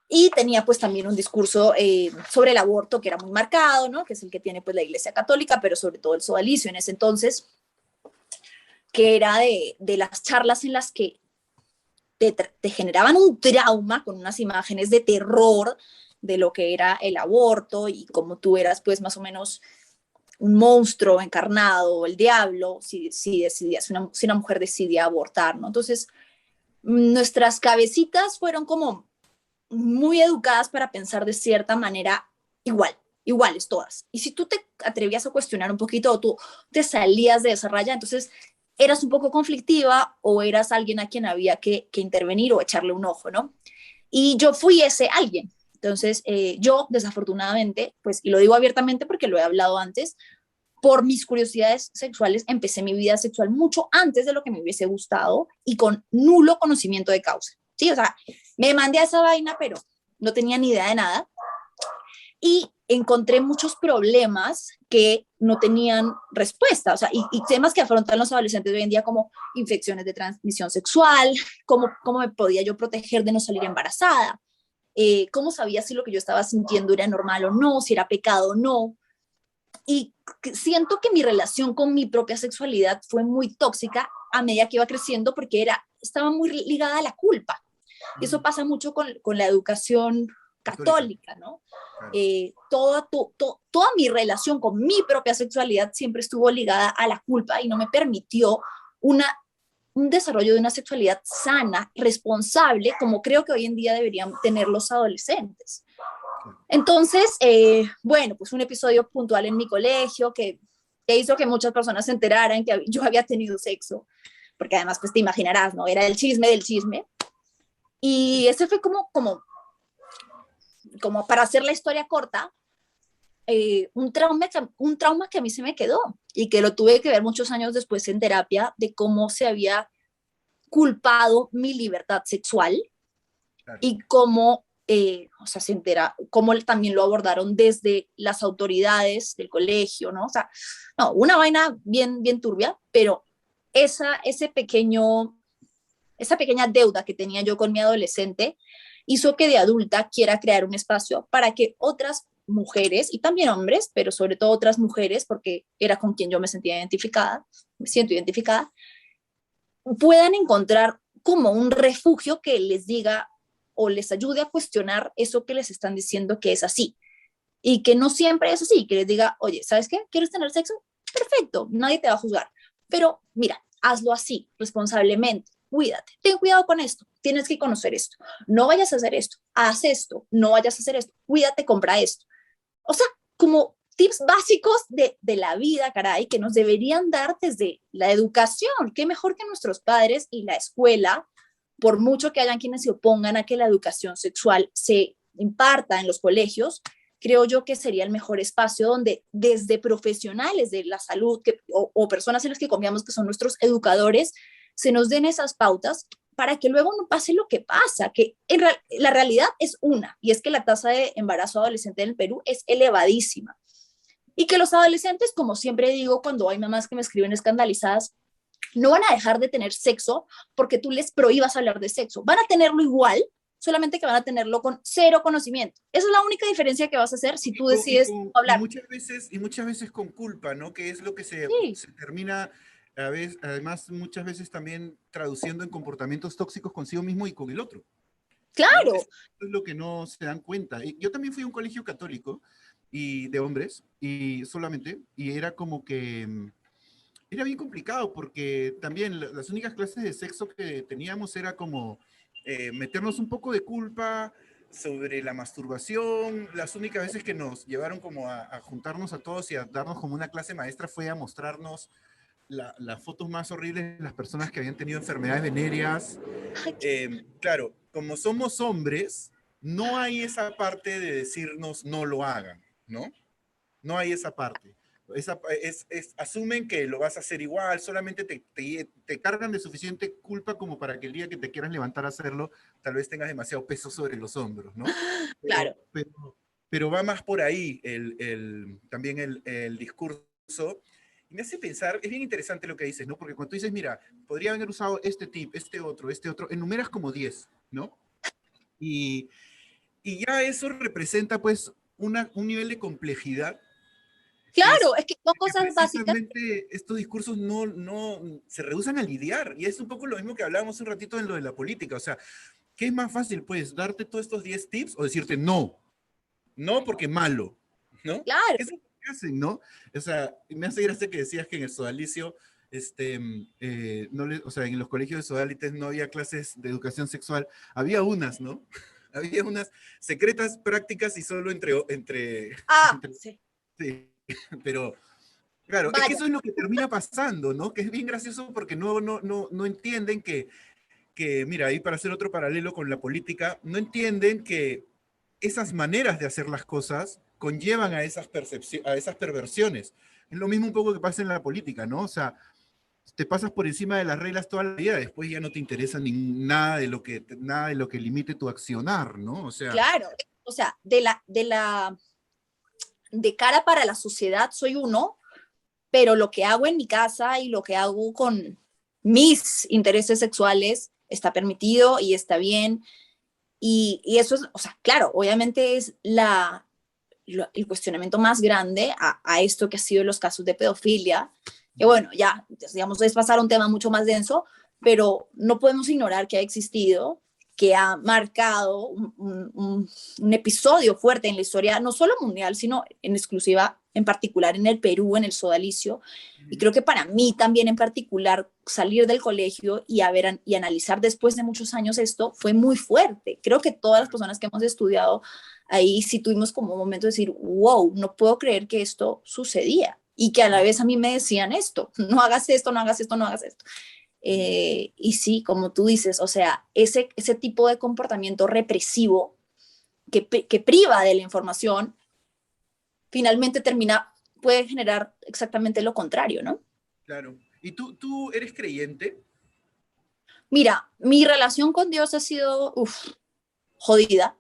S2: Y tenía pues también un discurso sobre el aborto que era muy marcado, ¿no? Que es el que tiene pues la Iglesia Católica, pero sobre todo el sodalicio en ese entonces, que era de las charlas en las que te generaban un trauma con unas imágenes de terror de lo que era el aborto y cómo tú eras pues más o menos un monstruo encarnado, el diablo, si una mujer decidía abortar, ¿no? Entonces, nuestras cabecitas fueron como muy educadas para pensar de cierta manera iguales todas. Y si tú te atrevías a cuestionar un poquito o tú te salías de esa raya, entonces eras un poco conflictiva o eras alguien a quien había que intervenir o echarle un ojo, ¿no? Y yo fui ese alguien. Entonces, yo desafortunadamente, pues, y lo digo abiertamente porque lo he hablado antes, por mis curiosidades sexuales, empecé mi vida sexual mucho antes de lo que me hubiese gustado y con nulo conocimiento de causa. Sí, o sea, me mandé a esa vaina, pero no tenía ni idea de nada. Y encontré muchos problemas que no tenían respuesta, o sea, y temas que afrontan los adolescentes hoy en día como infecciones de transmisión sexual, cómo me podía yo proteger de no salir embarazada, cómo sabía si lo que yo estaba sintiendo era normal o no, si era pecado o no. Y siento que mi relación con mi propia sexualidad fue muy tóxica a medida que iba creciendo porque estaba muy ligada a la culpa. Y eso pasa mucho con la educación
S1: Católica,
S2: católica, ¿no?
S1: claro.
S2: Toda mi relación con mi propia sexualidad siempre estuvo ligada a la culpa y no me permitió una, un desarrollo de una sexualidad sana, responsable, como creo que hoy en día deberían tener los adolescentes.
S1: Claro.
S2: Entonces, bueno, pues un episodio puntual en mi colegio que hizo que muchas personas se enteraran que yo había tenido sexo, porque además, pues te imaginarás, ¿no? Era el chisme del chisme. Y ese fue como para hacer la historia corta, un trauma que a mí se me quedó y que lo tuve que ver muchos años después en terapia de cómo se había culpado mi libertad sexual
S1: Claro.
S2: y cómo, o sea, se entera, cómo también lo abordaron desde las autoridades del colegio, ¿no? O sea, no, una vaina bien, bien turbia, pero ese pequeño, esa pequeña deuda que tenía yo con mi adolescente hizo que de adulta quiera crear un espacio para que otras mujeres y también hombres, pero sobre todo otras mujeres, porque era con quien yo me sentía identificada, me siento identificada, puedan encontrar como un refugio que les diga, o les ayude a cuestionar eso que les están diciendo que es así. Y que no siempre es así, que les diga, oye, ¿sabes qué? ¿Quieres tener sexo? Perfecto, nadie te va a juzgar. Pero mira, hazlo así, responsablemente. Cuídate, ten cuidado con esto, tienes que conocer esto, no vayas a hacer esto, haz esto, no vayas a hacer esto, cuídate, compra esto. O sea, como tips básicos de la vida, caray, que nos deberían dar desde la educación. Qué mejor que nuestros padres y la escuela, por mucho que hayan quienes se opongan a que la educación sexual se imparta en los colegios, creo yo que sería el mejor espacio donde desde profesionales de la salud o personas en las que confiamos que son nuestros educadores, se nos den esas pautas para que luego no pase lo que pasa, que la realidad es una, y es que la tasa de embarazo adolescente en el Perú es elevadísima. Y que los adolescentes, como siempre digo cuando hay mamás que me escriben escandalizadas, no van a dejar de tener sexo porque tú les prohíbas hablar de sexo. Van a tenerlo igual, solamente que van a tenerlo con cero conocimiento. Esa es la única diferencia que vas a hacer si tú decides hablar.
S1: Y muchas veces con culpa, ¿no? Que es lo que
S2: Sí,
S1: se termina, a veces, además, muchas veces también traduciendo en comportamientos tóxicos consigo mismo y con el otro, ¿no?
S2: claro.
S1: Eso es lo que no se dan cuenta. Yo también fui a un colegio católico y de hombres, y solamente, y era como que era bien complicado porque también las únicas clases de sexo que teníamos era como meternos un poco de culpa sobre la masturbación. Las únicas veces que nos llevaron como a juntarnos a todos y a darnos como una clase maestra fue a mostrarnos las fotos más horribles de las personas que habían tenido enfermedades venéreas.
S2: Ay,
S1: Claro, como somos hombres, no hay esa parte de decirnos no lo hagan, ¿no? No hay esa parte. Asumen que lo vas a hacer igual, solamente te cargan de suficiente culpa como para que el día que te quieras levantar a hacerlo, tal vez tengas demasiado peso sobre los hombros, ¿no?
S2: claro.
S1: Pero va más por ahí también el discurso. Y me hace pensar, es bien interesante lo que dices, ¿no? Porque cuando tú dices, mira, podría haber usado este tip, este otro, enumeras como 10, ¿no? Y, y ya eso representa pues un nivel de complejidad que
S2: Claro, es que son
S1: que
S2: cosas básicas.
S1: precisamente estos discursos no se rehusan a lidiar. Y es un poco lo mismo que hablábamos un ratito en lo de la política. O sea, ¿qué es más fácil, pues, darte todos estos 10 tips o decirte no? No porque malo, ¿no?
S2: Claro,
S1: ¿Qué es lo que hacen, no? O sea, me hace gracia que decías que en el sodalicio, no o sea, en los colegios de sodalites no había clases de educación sexual. Había unas, ¿no? Había unas secretas, prácticas y solo entre
S2: sí,
S1: sí, pero claro, es que
S2: vaya.
S1: eso es lo que termina pasando, ¿no? Que es bien gracioso porque no entienden mira, ahí para hacer otro paralelo con la política, no entienden que esas maneras de hacer las cosas conllevan a a esas perversiones. Es lo mismo un poco que pasa en la política, ¿no? O sea, te pasas por encima de las reglas toda la vida, después ya no te interesa nada de lo que limite tu accionar, ¿no? O sea,
S2: Claro, o sea, de cara para la sociedad soy uno, pero lo que hago en mi casa y lo que hago con mis intereses sexuales está permitido y está bien. Y eso es, o sea, claro, obviamente es el cuestionamiento más grande a esto que ha sido los casos de pedofilia, que bueno, ya, digamos, es pasar a un tema mucho más denso, pero no podemos ignorar que ha existido, que ha marcado un episodio fuerte en la historia, no solo mundial, sino en exclusiva, en particular en el Perú, en el sodalicio. Y creo que para mí también en particular salir del colegio y, y analizar después de muchos años esto fue muy fuerte. Creo que todas las personas que hemos estudiado ahí sí tuvimos como un momento de decir, wow, no puedo creer que esto sucedía. Y que a la vez a mí me decían esto, no hagas esto, no hagas esto, no hagas esto. Y sí, como tú dices, o sea, ese tipo de comportamiento represivo que priva de la información, finalmente puede generar exactamente lo contrario, ¿no?
S1: claro. ¿Y tú eres creyente?
S2: Mira, mi relación con Dios ha sido jodida,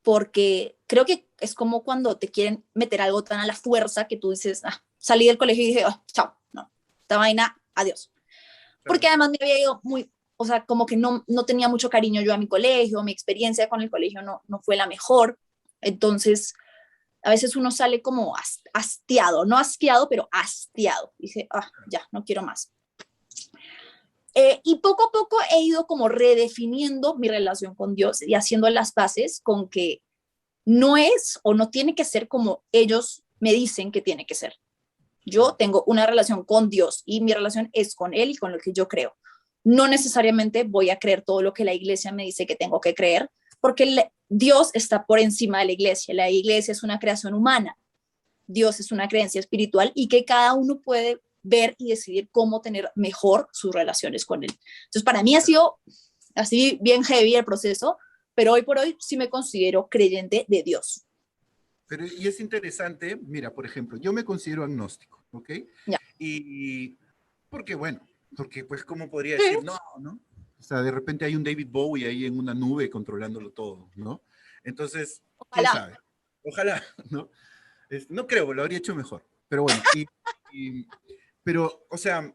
S2: porque creo que es como cuando te quieren meter algo tan a la fuerza que tú dices, salí del colegio y dije, chao, no, esta vaina, adiós. Porque
S1: Claro.
S2: además me había ido muy, o sea, como que no tenía mucho cariño yo a mi colegio, mi experiencia con el colegio no fue la mejor. Entonces, a veces uno sale como hastiado, no asqueado, pero hastiado. Dice, ya, no quiero más. Y poco a poco he ido como redefiniendo mi relación con Dios y haciendo las paces con que no es o no tiene que ser como ellos me dicen que tiene que ser. Yo tengo una relación con Dios y mi relación es con Él y con lo que yo creo. No necesariamente voy a creer todo lo que la iglesia me dice que tengo que creer, porque Dios está por encima de la iglesia. La iglesia es una creación humana, Dios es una creencia espiritual y que cada uno puede ver y decidir cómo tener mejor sus relaciones con Él. Entonces, para mí ha sido así bien heavy el proceso, pero hoy por hoy sí me considero creyente de Dios.
S1: Pero, y es interesante, mira, por ejemplo, yo me considero agnóstico, ¿ok?
S2: Ya.
S1: Y porque, bueno, porque pues, ¿cómo podría
S2: Sí.
S1: decir no, no? O sea, de repente hay un David Bowie ahí en una nube controlándolo todo, ¿no? Entonces, quién
S2: Ojalá.
S1: sabe. Ojalá, ¿no? No creo, lo habría hecho mejor. Pero bueno, y, pero, o sea,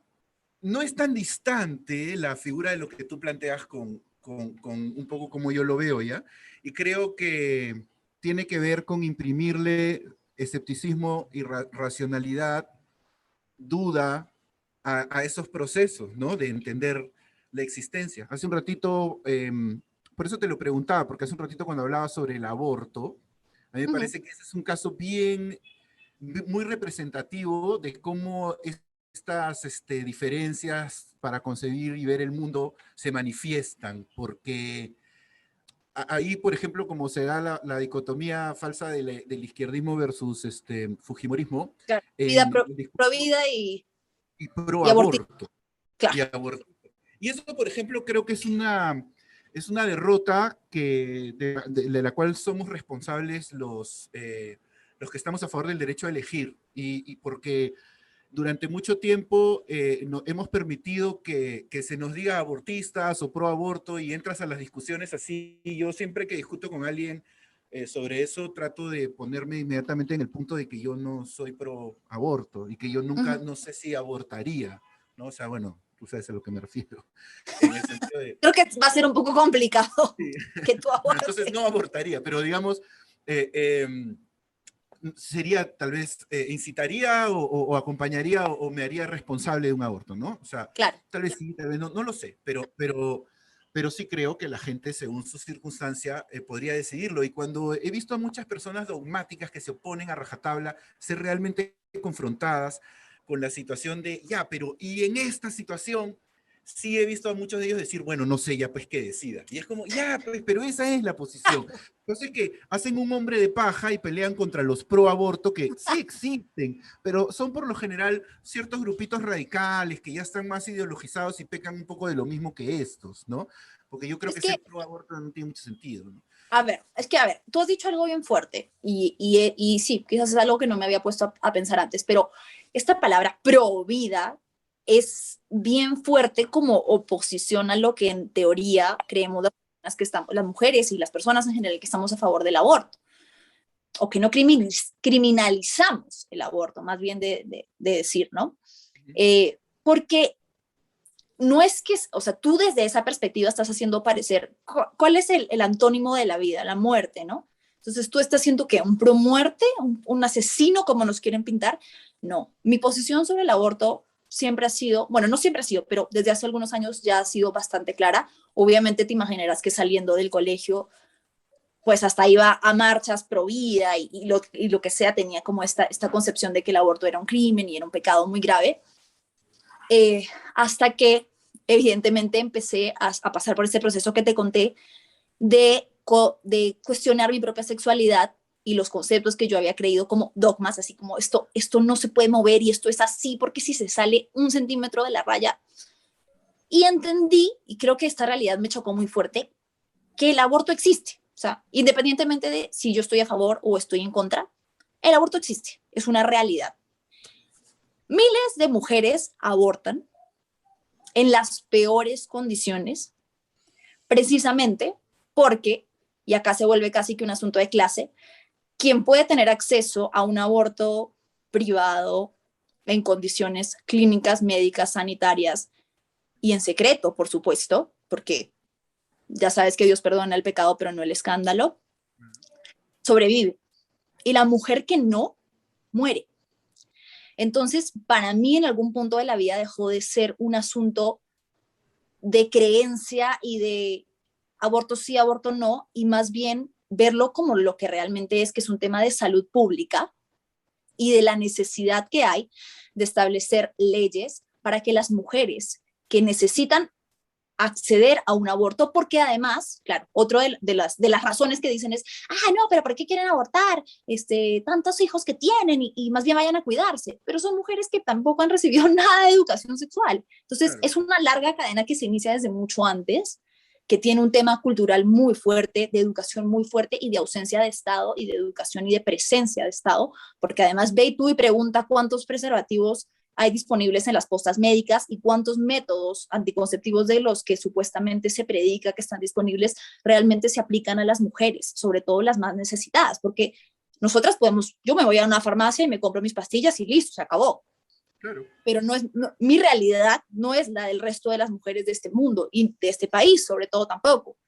S1: no es tan distante la figura de lo que tú planteas con un poco como yo lo veo, ¿ya? Y creo que tiene que ver con imprimirle escepticismo y racionalidad, duda a esos procesos, ¿no? De entender la existencia. Hace un ratito, por eso te lo preguntaba, porque hace un ratito cuando hablaba sobre el aborto, a mí me
S2: Uh-huh.
S1: parece que ese es un caso bien, muy representativo de cómo estas diferencias para concebir y ver el mundo se manifiestan, porque ahí, por ejemplo, como se da la dicotomía falsa del izquierdismo versus fujimorismo,
S2: Claro. Vida
S1: en
S2: pro,
S1: el
S2: pro
S1: discurso
S2: vida
S1: y pro
S2: y abortista.
S1: aborto.
S2: Claro.
S1: Y aborto. Y eso, por ejemplo, creo que es una derrota de la cual somos responsables los que estamos a favor del derecho a elegir. Y porque durante mucho tiempo hemos permitido que se nos diga abortistas o pro aborto y entras a las discusiones así. Y yo siempre que discuto con alguien sobre eso trato de ponerme inmediatamente en el punto de que yo no soy pro aborto y que yo nunca,
S2: Uh-huh.
S1: no sé si abortaría, ¿no? O sea, bueno, tú sabes a lo que me refiero. En el sentido de,
S2: Creo que va a ser un poco complicado
S1: sí.
S2: que tú
S1: Bueno, entonces
S2: abortes.
S1: no abortaría, pero digamos, eh, eh, sería tal vez incitaría o acompañaría o me haría responsable de un aborto, ¿no? O sea,
S2: Claro.
S1: tal vez sí, tal vez no, no lo sé, pero sí creo que la gente, según su circunstancia, podría decidirlo. Y cuando he visto a muchas personas dogmáticas que se oponen a rajatabla ser realmente confrontadas con la situación de, ya, pero y en esta situación, sí he visto a muchos de ellos decir, bueno, no sé, ya pues que decida. Y es como, ya, pues, pero esa es la posición. Entonces que hacen un hombre de paja y pelean contra los pro aborto que sí existen, pero son por lo general ciertos grupitos radicales que ya están más ideologizados y pecan un poco de lo mismo que estos, ¿no? Porque yo creo
S2: Es
S1: que
S2: que,
S1: ser pro aborto no tiene mucho sentido, ¿no?
S2: a ver, tú has dicho algo bien fuerte y sí, quizás es algo que no me había puesto a pensar antes, pero esta palabra pro vida es bien fuerte como oposición a lo que en teoría creemos las que estamos, las mujeres y las personas en general que estamos a favor del aborto, o que no criminalizamos el aborto, más bien de decir, ¿no? Porque no es que, o sea, tú desde esa perspectiva estás haciendo parecer, ¿cuál es el antónimo de la vida? La muerte, ¿no? Entonces tú estás siendo que un promuerte, un asesino como nos quieren pintar. No, mi posición sobre el aborto siempre ha sido, bueno, no siempre ha sido, pero desde hace algunos años ya ha sido bastante clara. Obviamente te imaginarás que saliendo del colegio, pues hasta iba a marchas pro vida y lo que sea, tenía como esta concepción de que el aborto era un crimen y era un pecado muy grave. Hasta que evidentemente empecé a pasar por ese proceso que te conté de cuestionar mi propia sexualidad y los conceptos que yo había creído como dogmas, así como esto no se puede mover y esto es así porque si se sale un centímetro de la raya. Y entendí, y creo que esta realidad me chocó muy fuerte, que el aborto existe. O sea, independientemente de si yo estoy a favor o estoy en contra, el aborto existe, es una realidad. Miles de mujeres abortan en las peores condiciones, precisamente porque, y acá se vuelve casi que un asunto de clase, quien puede tener acceso a un aborto privado en condiciones clínicas, médicas, sanitarias y en secreto, por supuesto, porque ya sabes que Dios perdona el pecado, pero no el escándalo, sobrevive. Y la mujer que no, muere. Entonces, para mí en algún punto de la vida dejó de ser un asunto de creencia y de aborto sí, aborto no, y más bien verlo como lo que realmente es, que es un tema de salud pública y de la necesidad que hay de establecer leyes para que las mujeres que necesitan acceder a un aborto, porque además, claro, otro de las razones que dicen es, no, pero ¿por qué quieren abortar? Tantos hijos que tienen y más bien vayan a cuidarse, pero son mujeres que tampoco han recibido nada de educación sexual. Entonces,
S1: Claro.
S2: es una larga cadena que se inicia desde mucho antes, que tiene un tema cultural muy fuerte, de educación muy fuerte y de ausencia de Estado y de educación y de presencia de Estado, porque además ve tú y pregunta cuántos preservativos hay disponibles en las postas médicas y cuántos métodos anticonceptivos de los que supuestamente se predica que están disponibles realmente se aplican a las mujeres, sobre todo las más necesitadas, porque nosotras podemos, yo me voy a una farmacia y me compro mis pastillas y listo, se acabó.
S1: Claro.
S2: Pero mi realidad no es la del resto de las mujeres de este mundo y de este país, sobre todo tampoco.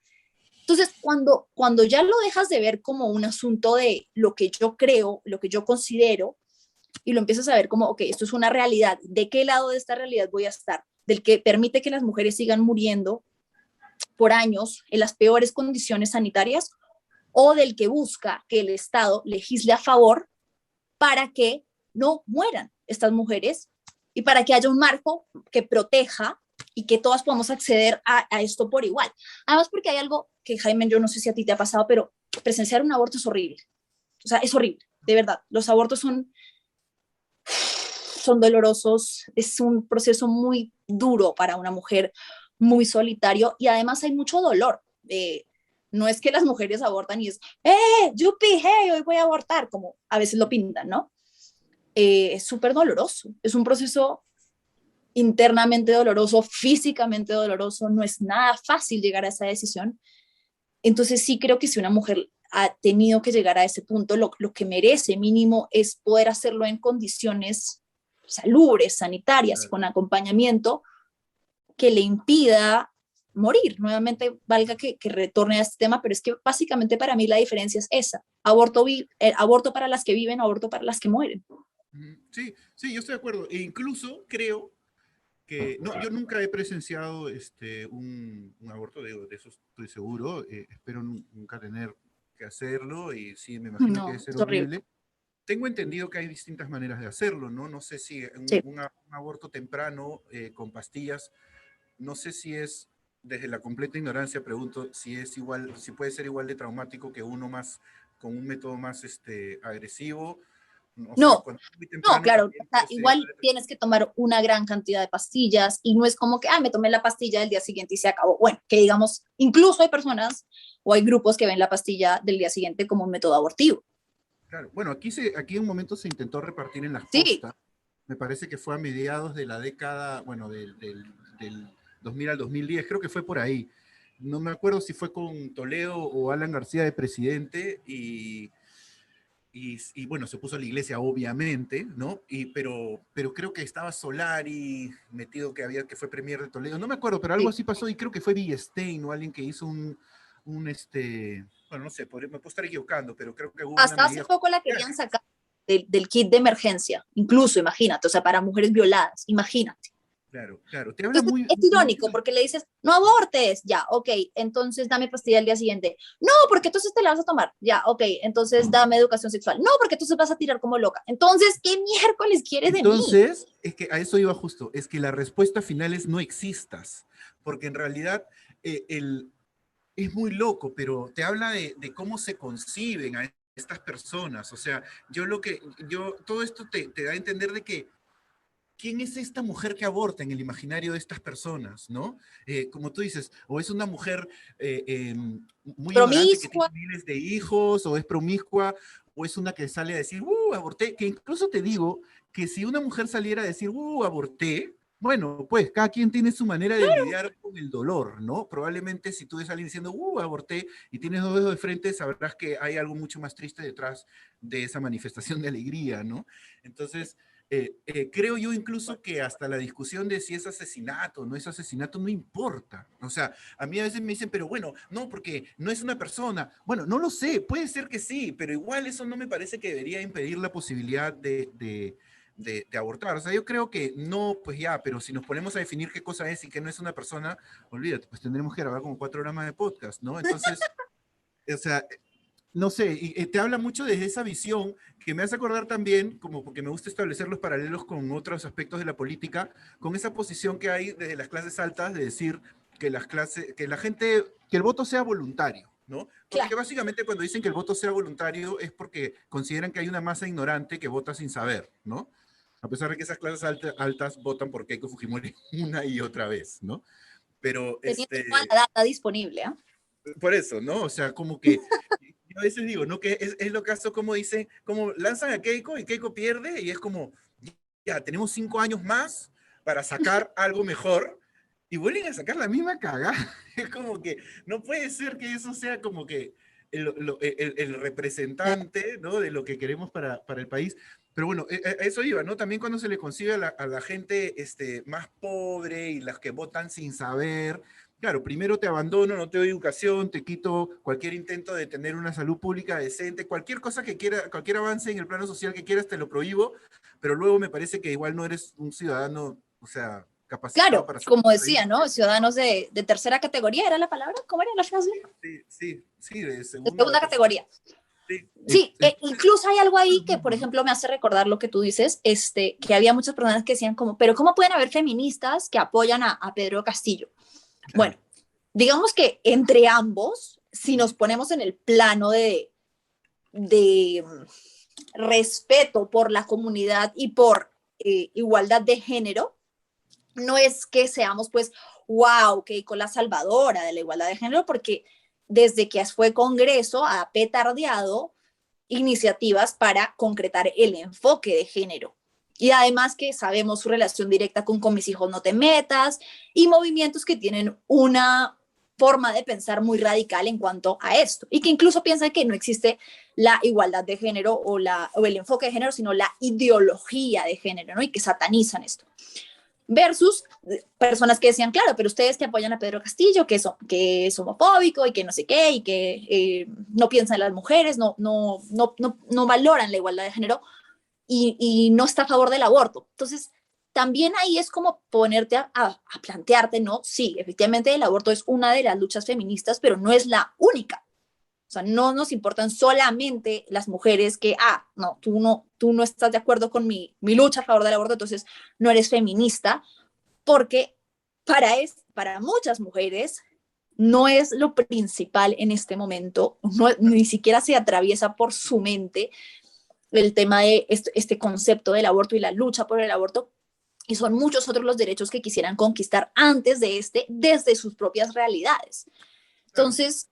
S2: Entonces, cuando ya lo dejas de ver como un asunto de lo que yo creo, lo que yo considero, y lo empiezas a ver como, ok, esto es una realidad, ¿de qué lado de esta realidad voy a estar? ¿Del que permite que las mujeres sigan muriendo por años en las peores condiciones sanitarias? ¿O del que busca que el Estado legisle a favor para que no mueran estas mujeres y para que haya un marco que proteja y que todas podamos acceder a esto por igual? Además, porque hay algo que, Jaime, yo no sé si a ti te ha pasado, pero presenciar un aborto es horrible. O sea, es horrible, de verdad. Los abortos son dolorosos, es un proceso muy duro para una mujer, muy solitario, y además hay mucho dolor. No es que las mujeres abortan y es, yupi, hey, hoy voy a abortar, como a veces lo pintan, ¿no? Es súper doloroso, es un proceso internamente doloroso, físicamente doloroso, no es nada fácil llegar a esa decisión. Entonces sí creo que si una mujer ha tenido que llegar a ese punto, lo que merece mínimo es poder hacerlo en condiciones salubres, sanitarias,
S1: Claro.
S2: con acompañamiento que le impida morir. Nuevamente, valga que retorne a este tema, pero es que básicamente para mí la diferencia es esa, aborto para las que viven, aborto para las que mueren.
S1: Sí, sí, yo estoy de acuerdo. E incluso creo que, no, yo nunca he presenciado un aborto, de eso estoy seguro, espero nunca tener que hacerlo y sí, me imagino que debe
S2: No,
S1: ser
S2: es horrible.
S1: horrible. Tengo entendido que hay distintas maneras de hacerlo, ¿no? No sé si
S2: Sí.
S1: un aborto temprano con pastillas, no sé si es, desde la completa ignorancia pregunto, si es igual, si puede ser igual de traumático que uno más, con un método más agresivo. O sea,
S2: No,
S1: cuando es muy
S2: no,
S1: temprano
S2: claro, o
S1: también
S2: sea,
S1: puede ser igual
S2: igual
S1: de
S2: tienes
S1: traumático.
S2: que tomar una gran cantidad de pastillas y no es como que, me tomé la pastilla del día siguiente y se acabó. Bueno, que digamos, incluso hay personas o hay grupos que ven la pastilla del día siguiente como un método abortivo.
S1: Claro, bueno, aquí en un momento se intentó repartir en las
S2: Sí,
S1: postas. Me parece que fue a mediados de la década, bueno, del 2000 al 2010, creo que fue por ahí. No me acuerdo si fue con Toledo o Alan García de presidente y bueno, se puso la iglesia obviamente, ¿no? Pero creo que estaba Solari metido que fue premier de Toledo, no me acuerdo, pero algo
S2: sí.
S1: así pasó y creo que fue Villestein o alguien que hizo bueno, no sé, me puedo estar equivocando, pero creo que hubo una
S2: Hasta hace
S1: medida
S2: poco la
S1: judicial.
S2: querían sacar del kit de emergencia, incluso, imagínate, o sea, para mujeres violadas, imagínate.
S1: Claro, claro. Te habla
S2: Entonces
S1: muy,
S2: es
S1: mucho
S2: irónico
S1: de...
S2: porque le dices, no abortes, ya, ok, entonces dame pastilla al día siguiente. No, porque entonces te la vas a tomar, ya, ok, entonces dame educación sexual. No, porque entonces vas a tirar como loca. Entonces, ¿qué miércoles quieres de mí?
S1: Entonces, es que a eso iba justo, es que la respuesta final es no existas, porque en realidad es muy loco, pero te habla de cómo se conciben a estas personas. O sea, todo esto te da a entender de que ¿quién es esta mujer que aborta en el imaginario de estas personas, ¿no? Como tú dices, o es una mujer muy ignorante que tiene
S2: Promiscua.
S1: miles de hijos, o es promiscua, o es una que sale a decir, aborté, que incluso te digo que si una mujer saliera a decir, aborté, bueno, pues cada quien tiene su manera de lidiar con el dolor, ¿no? Probablemente si tú ves a alguien diciendo, aborté, y tienes dos dedos de frente, sabrás que hay algo mucho más triste detrás de esa manifestación de alegría, ¿no? Entonces, creo yo incluso que hasta la discusión de si es asesinato o no es asesinato no importa. O sea, a mí a veces me dicen, pero bueno, no, porque no es una persona. Bueno, no lo sé, puede ser que sí, pero igual eso no me parece que debería impedir la posibilidad de abortar. O sea, yo creo que no, pues ya, pero si nos ponemos a definir qué cosa es y qué no es una persona, olvídate, pues tendremos que grabar como 4 horas de podcast, ¿no? Entonces, o sea, no sé, y te habla mucho desde esa visión que me hace acordar también, como porque me gusta establecer los paralelos con otros aspectos de la política, con esa posición que hay desde las clases altas de decir que las clases, que la gente, que el voto sea voluntario, ¿no? Porque
S2: Claro,
S1: básicamente cuando dicen que el voto sea voluntario es porque consideran que hay una masa ignorante que vota sin saber, ¿no? A pesar de que esas clases altas votan por Keiko Fujimori una y otra vez, ¿no? Pero
S2: teniendo toda la data disponible, ¿ah?
S1: por eso, ¿no? O sea, como que yo a veces digo, ¿no? Que es lo caso como dicen, como lanzan a Keiko y Keiko pierde y es como, ya, tenemos 5 años más para sacar algo mejor y vuelven a sacar la misma cagada. Es como que no puede ser que eso sea como que el representante, ¿no? De lo que queremos para el país. Pero bueno, a eso iba, ¿no? También cuando se le consigue a la gente más pobre y las que votan sin saber, claro, primero te abandono, no te doy educación, te quito cualquier intento de tener una salud pública decente, cualquier cosa que quiera, cualquier avance en el plano social que quieras, te lo prohíbo, pero luego me parece que igual no eres un ciudadano, o sea, capacitado
S2: Claro,
S1: para ser
S2: como
S1: país.
S2: decía, ¿no? Ciudadanos de tercera categoría, ¿era la palabra? ¿Cómo era la frase?
S1: Sí, sí, sí, de
S2: De
S1: segunda o
S2: segunda
S1: tercera.
S2: categoría.
S1: Sí,
S2: Sí,
S1: entonces,
S2: incluso hay algo
S1: es lo
S2: ahí que, por
S1: mismo, ¿no?
S2: ejemplo, me hace recordar lo que tú dices, que había muchas personas que decían como, pero ¿cómo pueden haber feministas que apoyan a Pedro Castillo? Bueno,
S1: Claro.
S2: digamos que entre ambos, si nos ponemos en el plano de respeto por la comunidad y por igualdad de género, no es que seamos pues, wow, que con la salvadora de la igualdad de género, porque desde que fue Congreso ha petardeado iniciativas para concretar el enfoque de género. Y además que sabemos su relación directa con mis hijos no te metas y movimientos que tienen una forma de pensar muy radical en cuanto a esto y que incluso piensan que no existe la igualdad de género o el enfoque de género, sino la ideología de género, ¿no? Y que satanizan esto versus personas que decían, claro, pero ustedes que apoyan a Pedro Castillo, que es homofóbico y que no sé qué, y que no piensan en las mujeres, no valoran la igualdad de género y no está a favor del aborto. Entonces, también ahí es como ponerte a plantearte, ¿no? Sí, efectivamente el aborto es una de las luchas feministas, pero no es la única. O sea, no nos importan solamente las mujeres que, no, tú no estás de acuerdo con mi lucha a favor del aborto, entonces no eres feminista, porque para muchas mujeres no es lo principal en este momento, ni siquiera se atraviesa por su mente el tema de este concepto del aborto y la lucha por el aborto, y son muchos otros los derechos que quisieran conquistar antes de desde sus propias realidades.
S1: Claro.
S2: Entonces,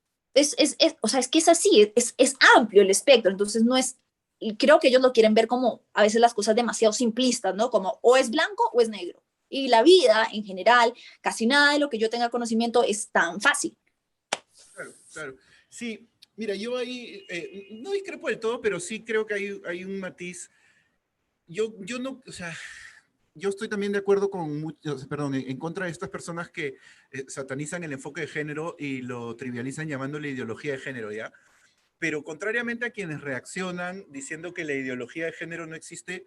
S2: o sea, es que es así, es amplio el espectro, entonces no es, y creo que ellos lo quieren ver como a veces las cosas demasiado simplistas, ¿no? Como o es blanco o es negro. Y la vida en general, casi nada de lo que yo tenga conocimiento es tan fácil.
S1: Claro, claro. Sí, mira, yo ahí no discrepo del todo, pero sí creo que hay un matiz. Yo no, o sea, yo estoy también de acuerdo con muchos, perdón, en contra de estas personas que satanizan el enfoque de género y lo trivializan llamándole ideología de género, ¿ya? Pero contrariamente a quienes reaccionan diciendo que la ideología de género no existe,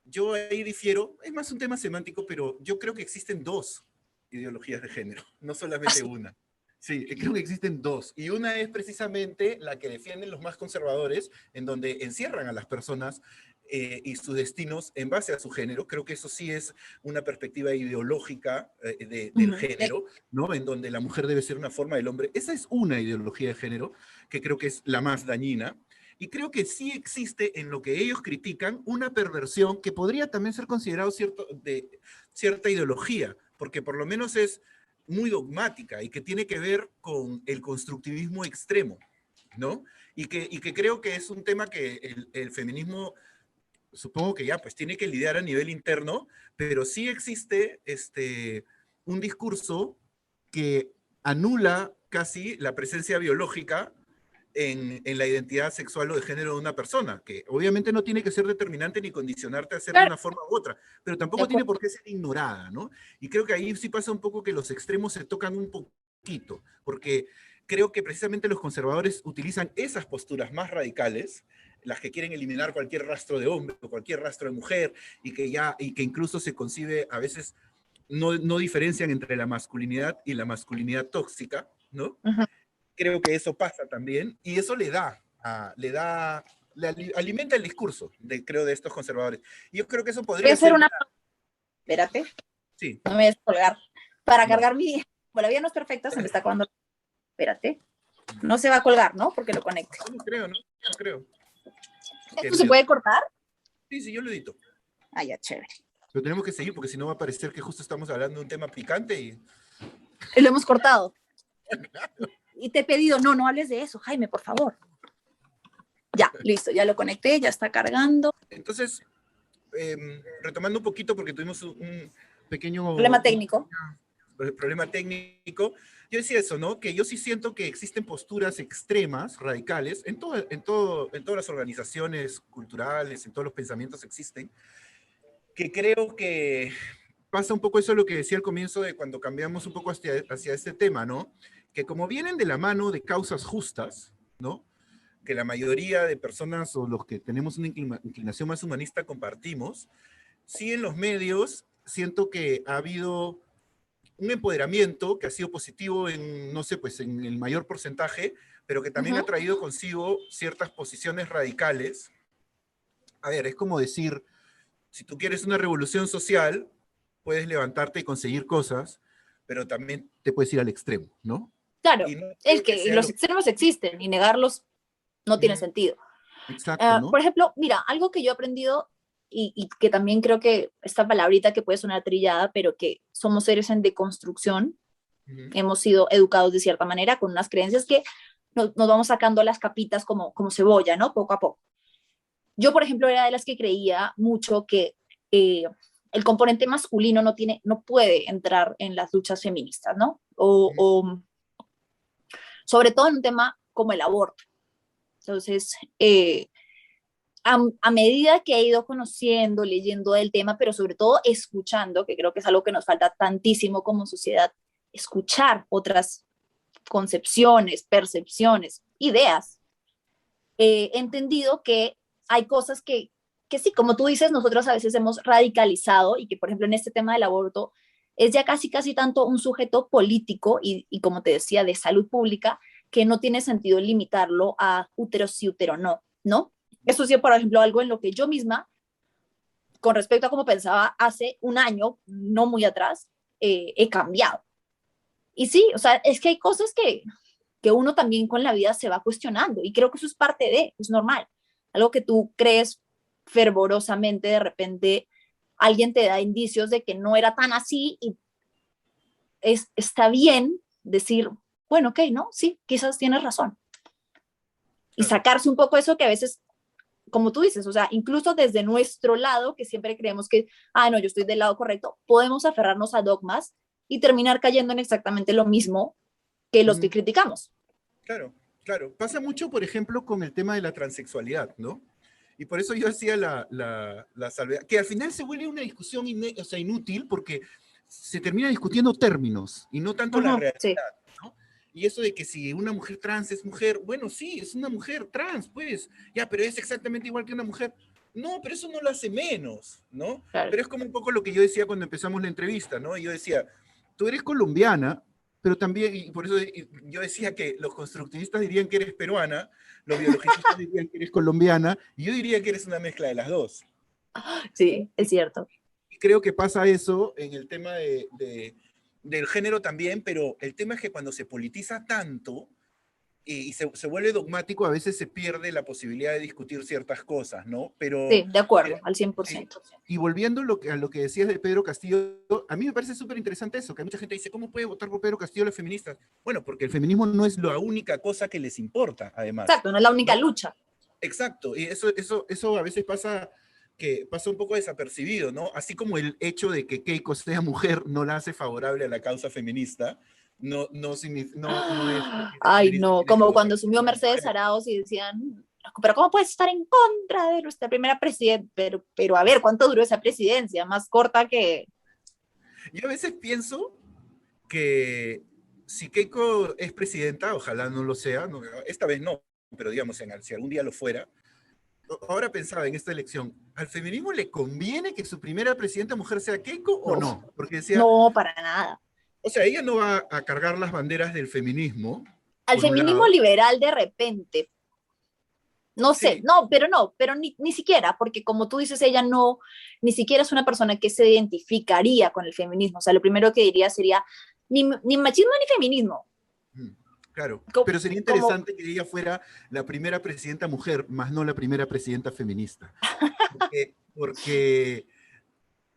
S1: yo ahí difiero, es más un tema semántico, pero yo creo que existen dos ideologías de género, no solamente
S2: Así.
S1: una. Sí, creo que existen dos. Y una es precisamente la que defienden los más conservadores, en donde encierran a las personas y sus destinos en base a su género. Creo que eso sí es una perspectiva ideológica del género, ¿no? En donde la mujer debe ser una forma del hombre. Esa es una ideología de género que creo que es la más dañina. Y creo que sí existe en lo que ellos critican una perversión que podría también ser considerado cierta ideología, porque por lo menos es muy dogmática y que tiene que ver con el constructivismo extremo, ¿no? Y que creo que es un tema que el feminismo, supongo que ya, pues tiene que lidiar a nivel interno, pero sí existe un discurso que anula casi la presencia biológica en la identidad sexual o de género de una persona, que obviamente no tiene que ser determinante ni condicionarte a ser de
S2: Claro,
S1: una forma u otra, pero
S2: de
S1: tampoco tiene
S2: acuerdo.
S1: por qué ser ignorada, ¿no? Y creo que ahí sí pasa un poco que los extremos se tocan un poquito, porque creo que precisamente los conservadores utilizan esas posturas más radicales las que quieren eliminar cualquier rastro de hombre o cualquier rastro de mujer, y que incluso se concibe, a veces no diferencian entre la masculinidad y la masculinidad tóxica, ¿no?
S2: Ujú.
S1: Creo que eso pasa también, y eso alimenta el discurso, creo, de estos conservadores. Y yo creo que eso
S2: Voy a
S1: podría
S2: hacer
S1: ser
S2: una... Espérate,
S1: sí,
S2: no me voy a descolgar. Para
S1: ya,
S2: cargar mi... Bueno, la vida no es perfecta, se me está acabando. Espérate. No se va a colgar, ¿no? Porque lo conecte.
S1: no creo, no creo. Qué
S2: ¿Esto se
S1: miedo.
S2: puede cortar?
S1: Sí, sí, yo lo edito.
S2: Ah, ya, chévere.
S1: Pero tenemos que seguir porque si no va a parecer que justo estamos hablando de un tema picante y...
S2: Y lo hemos cortado. Y te he pedido, no, no hables de eso, Jaime, por favor. Ya, listo, ya lo conecté, ya está cargando.
S1: Entonces, retomando un poquito porque tuvimos un pequeño
S2: Problema técnico.
S1: problema técnico, yo decía eso, ¿no? Que yo sí siento que existen posturas extremas, radicales, en todas las organizaciones culturales, en todos los pensamientos existen, que creo que pasa un poco eso de lo que decía al comienzo de cuando cambiamos un poco hacia este tema, ¿no? Que como vienen de la mano de causas justas, ¿no? Que la mayoría de personas o los que tenemos una inclinación más humanista compartimos, sí en los medios siento que ha habido un empoderamiento que ha sido positivo en, no sé, pues en el mayor porcentaje, pero que también ha traído consigo ciertas posiciones radicales. A ver, es como decir, si tú quieres una revolución social, puedes levantarte y conseguir cosas, pero también te puedes ir al extremo, ¿no?
S2: Claro,
S1: Y no
S2: es
S1: creo que
S2: que
S1: sea
S2: los
S1: lo...
S2: extremos existen y negarlos no tiene sentido.
S1: Exacto, ¿no?
S2: Por ejemplo, mira, algo que yo he aprendido y que también creo que esta palabrita que puede sonar trillada, pero que somos seres en deconstrucción, hemos sido educados de cierta manera con unas creencias que nos vamos sacando las capitas como cebolla, ¿no? Poco a poco. Yo, por ejemplo, era de las que creía mucho que el componente masculino no puede entrar en las luchas feministas, ¿no? O sobre todo en un tema como el aborto. Entonces, a medida que he ido conociendo, leyendo del tema, pero sobre todo escuchando, que creo que es algo que nos falta tantísimo como sociedad, escuchar otras concepciones, percepciones, ideas, he entendido que hay cosas que sí, como tú dices, nosotros a veces hemos radicalizado y que, por ejemplo, en este tema del aborto es ya casi tanto un sujeto político y como te decía, de salud pública, que no tiene sentido limitarlo a útero sí, útero no, ¿no? Eso sí, por ejemplo, algo en lo que yo misma, con respecto a cómo pensaba hace un año, no muy atrás, he cambiado. Y sí, o sea, es que hay cosas que uno también con la vida se va cuestionando y creo que eso es parte es normal. Algo que tú crees fervorosamente, de repente alguien te da indicios de que no era tan así y está bien decir, bueno, ok, no, sí, quizás tienes razón. Y
S1: Claro.
S2: sacarse un poco eso que a veces, como tú dices, o sea, incluso desde nuestro lado, que siempre creemos que, ah, no, yo estoy del lado correcto, podemos aferrarnos a dogmas y terminar cayendo en exactamente lo mismo que los que criticamos.
S1: Claro, claro. Pasa mucho, por ejemplo, con el tema de la transexualidad, ¿no? Y por eso yo hacía la salvedad, que al final se vuelve una discusión o sea, inútil porque se termina discutiendo términos y no tanto la realidad,
S2: Sí,
S1: ¿no? Y eso de que si una mujer trans es mujer, bueno, sí, es una mujer trans, pues, ya, pero es exactamente igual que una mujer. No, pero eso no lo hace menos, ¿no?
S2: claro.
S1: Pero es como un poco lo que yo decía cuando empezamos la entrevista, ¿no? Y yo decía, tú eres colombiana, pero también, y por eso yo decía que los constructivistas dirían que eres peruana, los biologicistas dirían que eres colombiana, y yo diría que eres una mezcla de las dos.
S2: Sí, es cierto.
S1: Y creo que pasa eso en el tema del género también, pero el tema es que cuando se politiza tanto y se vuelve dogmático, a veces se pierde la posibilidad de discutir ciertas cosas, ¿no?
S2: Sí, de
S1: Pero
S2: acuerdo, al
S1: sí.
S2: 100%.
S1: Y volviendo a lo que decías de Pedro Castillo, a mí me parece súper interesante eso, que mucha gente dice, ¿cómo puede votar por Pedro Castillo los feministas? Bueno, porque el feminismo no es la única cosa que les importa, además,
S2: Exacto, no es la única
S1: ¿no?
S2: lucha.
S1: Exacto, y eso a veces pasa un poco desapercibido, ¿no? Así como el hecho de que Keiko sea mujer no la hace favorable a la causa feminista, no es porque el
S2: Ay,
S1: feminismo
S2: no,
S1: tiene que
S2: como
S1: votar
S2: cuando
S1: por
S2: asumió
S1: una
S2: Mercedes
S1: mujer.
S2: Arauz y decían, pero ¿cómo puedes estar en contra de nuestra primera presidenta? Pero a ver, ¿cuánto duró esa presidencia? Más corta que...
S1: Yo a veces pienso que si Keiko es presidenta, ojalá no lo sea, esta vez no, pero digamos, si algún día lo fuera, ahora pensaba en esta elección, ¿al feminismo le conviene que su primera presidenta mujer sea Keiko o
S2: No,
S1: no? Porque decía,
S2: no, para nada.
S1: o sea, ella no va a cargar las banderas del feminismo,
S2: Al
S1: por un
S2: feminismo
S1: lado.
S2: liberal de repente, no sé,
S1: Sí,
S2: no, pero ni siquiera, porque como tú dices, ella no, ni siquiera es una persona que se identificaría con el feminismo. O sea, lo primero que diría sería, ni machismo ni feminismo.
S1: mm, claro.
S2: Como,
S1: Pero sería
S2: como,
S1: interesante que ella fuera la primera presidenta mujer, más no la primera presidenta feminista. Porque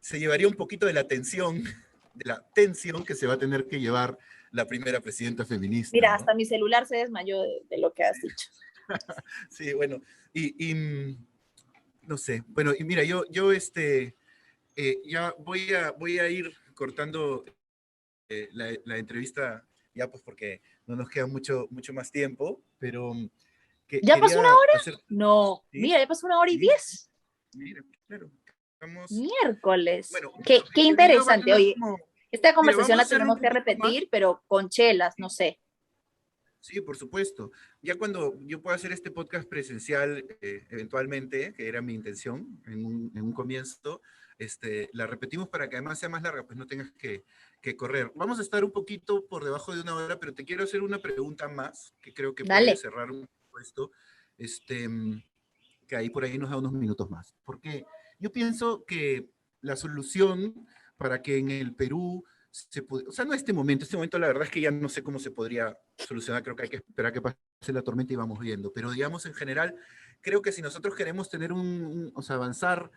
S1: se llevaría un poquito de la tensión, de la tensión que se va a tener que llevar la primera presidenta feminista,
S2: mira,
S1: ¿no?
S2: hasta mi celular se desmayó de lo que has dicho.
S1: Sí, bueno, no sé, bueno, y mira, ya voy a ir cortando la entrevista ya pues porque no nos queda mucho más tiempo, pero
S2: ¿Ya pasó una
S1: quería
S2: hora?
S1: hacer,
S2: No,
S1: sí,
S2: mira, ya pasó 1 hora y 10.
S1: mira, claro, vamos,
S2: Miércoles.
S1: bueno,
S2: Qué
S1: el video va a
S2: interesante.
S1: tener
S2: Oye,
S1: como,
S2: esta
S1: mira,
S2: conversación
S1: vamos a
S2: la
S1: hacerlo un
S2: tenemos que
S1: poquito más.
S2: repetir, pero con chelas, no sé.
S1: Sí, por supuesto. Ya cuando yo pueda hacer este podcast presencial, eventualmente, que era mi intención en un comienzo, la repetimos para que además sea más larga, pues no tengas que correr. Vamos a estar un poquito por debajo de una hora, pero te quiero hacer una pregunta más, que creo que puede
S2: Dale.
S1: cerrar un poco esto, este, que ahí por ahí nos da unos minutos más. Porque yo pienso que la solución para que en el Perú o sea, no este momento la verdad es que ya no sé cómo se podría solucionar, creo que hay que esperar que pase la tormenta y vamos viendo, pero digamos en general, creo que si nosotros queremos tener o sea, avanzar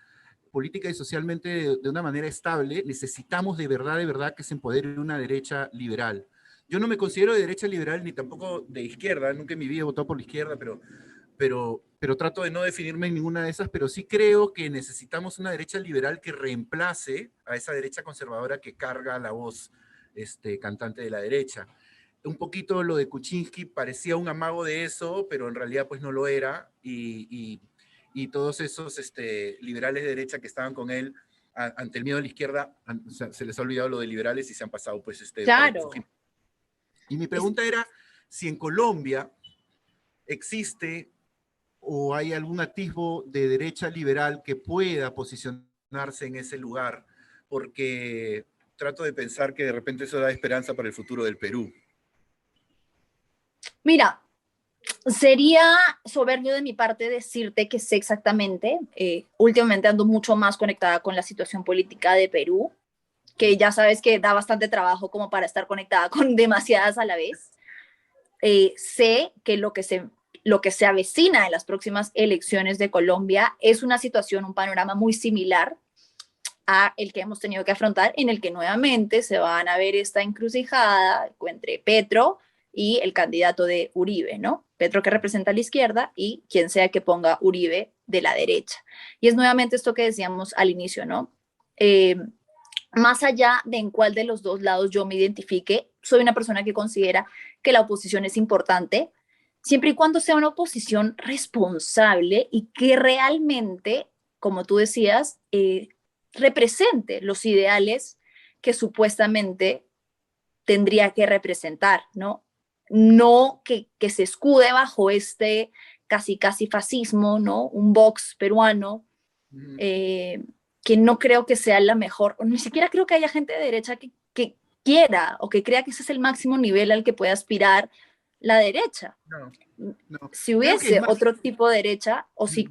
S1: política y socialmente de una manera estable, necesitamos de verdad que se empodere una derecha liberal. Yo no me considero de derecha liberal ni tampoco de izquierda, nunca en mi vida he votado por la izquierda, pero trato de no definirme en ninguna de esas, pero sí creo que necesitamos una derecha liberal que reemplace a esa derecha conservadora que carga la voz cantante de la derecha. Un poquito lo de Kuczynski parecía un amago de eso, pero en realidad pues no lo era, y todos esos liberales de derecha que estaban con él ante el miedo de la izquierda, o sea, se les ha olvidado lo de liberales y se han pasado pues para el
S2: Claro.
S1: Fujimori. Y mi
S2: Es,
S1: pregunta era si en Colombia existe o hay algún atisbo de derecha liberal que pueda posicionarse en ese lugar, porque trato de pensar que de repente eso da esperanza para el futuro del Perú.
S2: mira, sería soberbio de mi parte decirte que sé exactamente. Últimamente ando mucho más conectada con la situación política de Perú, que ya sabes que da bastante trabajo como para estar conectada con demasiadas a la vez. Sé que lo que se avecina en las próximas elecciones de Colombia es una situación, un panorama muy similar a el que hemos tenido que afrontar, en el que nuevamente se van a ver esta encrucijada entre Petro y el candidato de Uribe, ¿no? Petro que representa a la izquierda y quien sea que ponga Uribe de la derecha. Y es nuevamente esto que decíamos al inicio, ¿no? Más allá de en cuál de los dos lados yo me identifique, soy una persona que considera que la oposición es importante, siempre y cuando sea una oposición responsable y que realmente, como tú decías, represente los ideales que supuestamente tendría que representar, ¿no? No que se escude bajo este casi fascismo, ¿no? Un Vox peruano, eh, que no creo que sea la mejor, o ni siquiera creo que haya gente de derecha que quiera o que crea que ese es el máximo nivel al que puede aspirar la derecha.
S1: No, no.
S2: Si
S1: Creo que es
S2: hubiese
S1: más...
S2: otro tipo de derecha, o si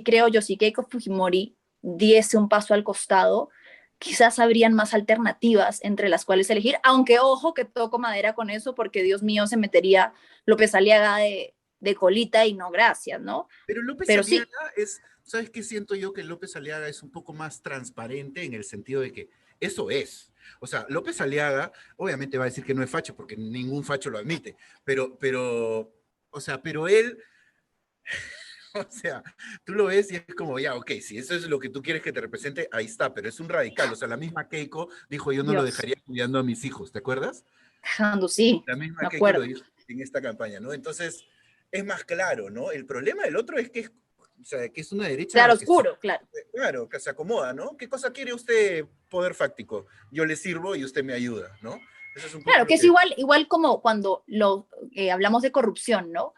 S2: creo yo, si Keiko Fujimori diese un paso al costado, quizás habrían más alternativas entre las cuales elegir, aunque ojo que toco madera con eso, porque Dios mío se metería López Aliaga de colita y no gracias, ¿no?
S1: Pero López
S2: Pero sí,
S1: Aliaga es, ¿sabes qué siento yo? Que López Aliaga es un poco más transparente en el sentido de que eso es. O sea, López Aliaga obviamente va a decir que no es facho porque ningún facho lo admite, o sea, pero él, o sea, tú lo ves y es como, ya, ok, si eso es lo que tú quieres que te represente, ahí está, pero es un radical. O sea, la misma Keiko dijo, yo no lo
S2: Dios,
S1: dejaría cuidando a mis hijos, ¿te acuerdas?
S2: Ando, sí,
S1: La
S2: me
S1: misma Keiko lo
S2: acuerdo.
S1: dijo en esta campaña, ¿no? Entonces, es más claro, ¿no? El problema del otro es que o sea, que es una
S2: Claro,
S1: derecha que sí,
S2: oscuro, claro.
S1: claro, que se acomoda, ¿no? ¿Qué cosa quiere usted, poder fáctico? Yo le sirvo y usted me ayuda, ¿no? Eso es un poco
S2: Claro,
S1: lo
S2: que es
S1: que...
S2: igual como cuando hablamos de corrupción, ¿no?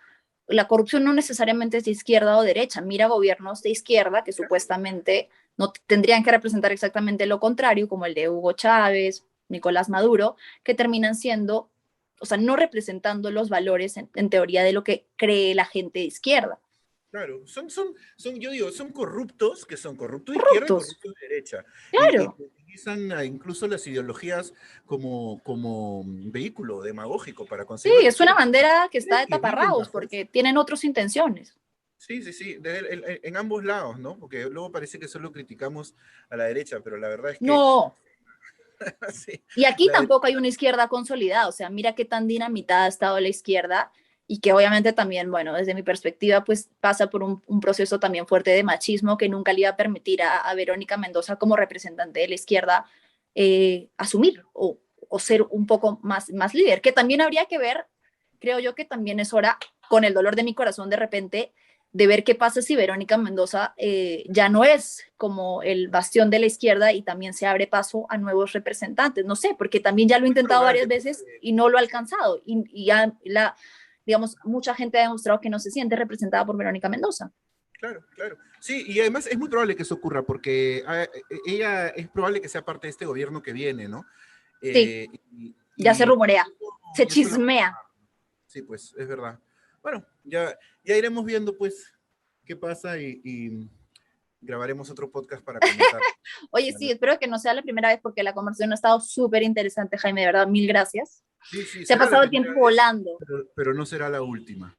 S2: la corrupción no necesariamente es de izquierda o derecha. Mira gobiernos de izquierda que supuestamente no tendrían que representar exactamente lo contrario, como el de Hugo Chávez, Nicolás Maduro, que terminan siendo, o sea, no representando los valores en teoría de lo que cree la gente de izquierda.
S1: Claro, yo digo, son corruptos, que son corruptos de izquierda y
S2: Corruptos,
S1: corruptos de derecha. Y
S2: claro.
S1: que utilizan incluso las ideologías como vehículo demagógico para
S2: Sí,
S1: conseguir lo que
S2: es una
S1: quieren.
S2: bandera que está
S1: Quieren
S2: de
S1: que viven
S2: taparrabos
S1: bajo
S2: porque
S1: eso.
S2: tienen otras intenciones.
S1: Sí, sí, sí, en ambos lados, ¿no? Porque luego parece que solo criticamos a la derecha, pero la verdad es que
S2: No,
S1: sí,
S2: y aquí
S1: la derecha,
S2: tampoco hay una izquierda consolidada, o sea, mira qué tan dinamitada ha estado la izquierda y que obviamente también, bueno, desde mi perspectiva, pues pasa por un proceso también fuerte de machismo que nunca le iba a permitir a Verónica Mendoza como representante de la izquierda asumir o ser un poco más líder, que también habría que ver, creo yo que también es hora, con el dolor de mi corazón de repente, de ver qué pasa si Verónica Mendoza ya no es como el bastión de la izquierda y también se abre paso a nuevos representantes. No sé, porque también ya lo he
S1: muy
S2: intentado varias
S1: probable,
S2: veces y no lo ha alcanzado. Y ya digamos, mucha gente ha demostrado que no se siente representada por Verónica Mendoza.
S1: claro, claro. Sí, y además es muy probable que eso ocurra, porque ella es probable que sea parte de este gobierno que viene, ¿no?
S2: Sí,
S1: Eh,
S2: ya se rumorea, se
S1: y eso la...
S2: chismea.
S1: Sí, pues, es verdad. Bueno, ya iremos viendo, pues, qué pasa y grabaremos otro podcast para comentar.
S2: Oye, sí, espero que no sea la primera vez porque la conversación ha estado súper interesante, Jaime, de verdad, mil gracias.
S1: Sí, sí,
S2: Se ha
S1: será la
S2: pasado el
S1: primera
S2: tiempo
S1: vez,
S2: volando.
S1: pero no será la última.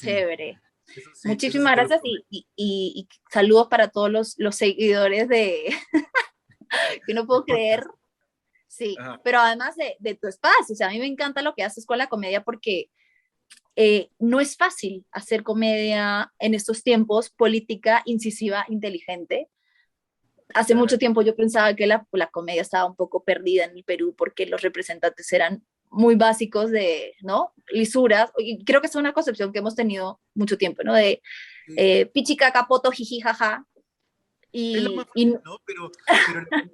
S2: Chévere.
S1: Eso sí
S2: Muchísimas
S1: te lo
S2: gracias
S1: prometo.
S2: y saludos para todos los seguidores de que no
S1: El
S2: puedo creer.
S1: podcast.
S2: Sí,
S1: Ajá.
S2: pero además de tu espacio, o sea, a mí me encanta lo que haces con la comedia porque no es fácil hacer comedia en estos tiempos, política, incisiva, inteligente. Hace
S1: Muchas
S2: mucho
S1: gracias.
S2: tiempo yo pensaba que la comedia estaba un poco perdida en el Perú porque los representantes eran muy básicos de, ¿no? Lisuras, y creo que es una concepción que hemos tenido mucho tiempo, ¿no? De
S1: Sí.
S2: pichica, capoto, jiji, jaja,
S1: Es lo más
S2: y
S1: fácil, ¿no? Pero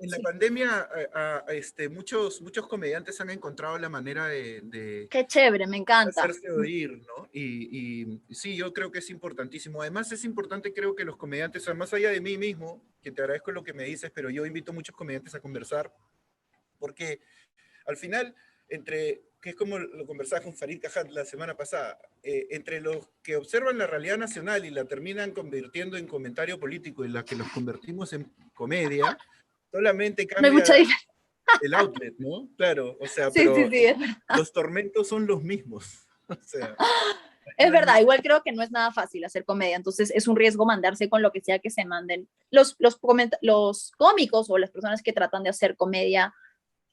S1: en la
S2: sí,
S1: pandemia, muchos comediantes han encontrado la manera de
S2: qué chévere, me encanta.
S1: hacerse oír, ¿no? Y sí, yo creo que es importantísimo. Además, es importante, creo que los comediantes, o sea, más allá de mí mismo, que te agradezco lo que me dices, pero yo invito a muchos comediantes a conversar, porque al final, que es como lo conversaba con Farid Cajat la semana pasada, entre los que observan la realidad nacional y la terminan convirtiendo en comentario político y la que los convertimos en comedia, solamente
S2: No hay mucha
S1: cambia
S2: diferencia.
S1: el outlet, ¿no? Claro, o sea,
S2: Sí, sí,
S1: pero
S2: sí.
S1: los tormentos son los mismos. O sea,
S2: Es
S1: no hay
S2: verdad,
S1: mucho.
S2: igual creo que no es nada fácil hacer comedia, entonces es un riesgo mandarse con lo que sea que se manden los cómicos o las personas que tratan de hacer comedia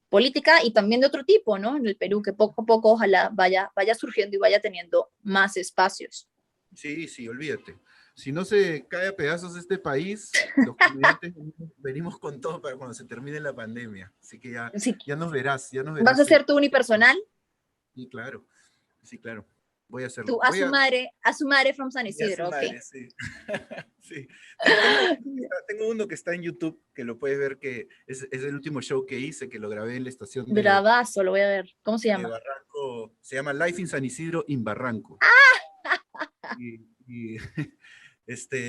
S2: política y también de otro tipo, ¿no? En el Perú, que poco a poco ojalá vaya surgiendo y vaya teniendo más espacios.
S1: Sí, sí, olvídate. Si no se cae a pedazos este país, los comediantes venimos con todo para cuando se termine la pandemia. Así que
S2: Sí,
S1: ya nos
S2: vas
S1: verás.
S2: a ser tu unipersonal,
S1: Sí, claro, sí, claro. Voy a hacerlo.
S2: tú a su madre from San
S1: Y a su
S2: Isidro, ok.
S1: madre, sí. Sí. Tengo uno que está en YouTube, que lo puedes ver, que es el último show que hice, que lo grabé en la estación
S2: Bravazo, lo voy a ver. ¿Cómo se
S1: de
S2: llama?
S1: Barranco. Se llama Life in San Isidro in Barranco. Y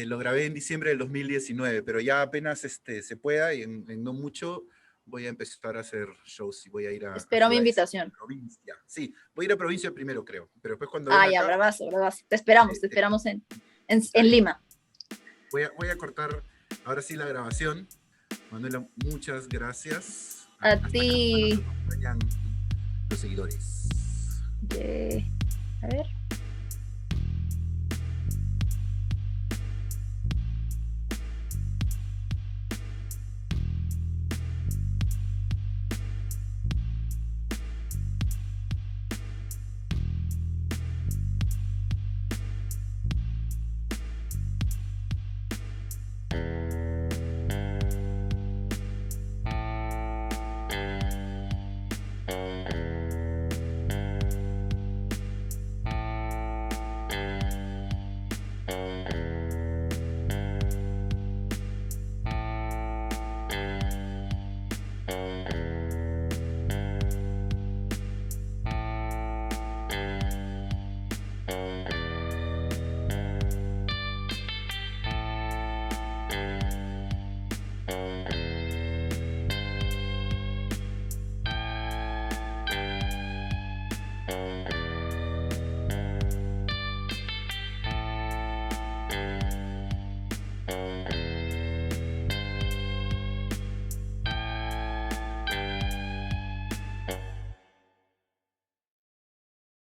S1: lo grabé en diciembre del 2019, pero ya apenas se pueda y en no mucho voy a empezar a hacer shows y voy a ir a
S2: Espero mi
S1: ciudades de
S2: invitación.
S1: provincia. Sí, voy a ir a provincia primero, creo, pero después cuando
S2: Ah,
S1: venga
S2: ya,
S1: acá,
S2: bravazo, bravazo.
S1: te,
S2: Te
S1: te
S2: esperamos en
S1: invitaré.
S2: Lima.
S1: Voy a cortar ahora sí la grabación. Manuela, muchas gracias.
S2: A
S1: Hasta
S2: ti.
S1: acá nos acompañan los seguidores.
S2: A ver.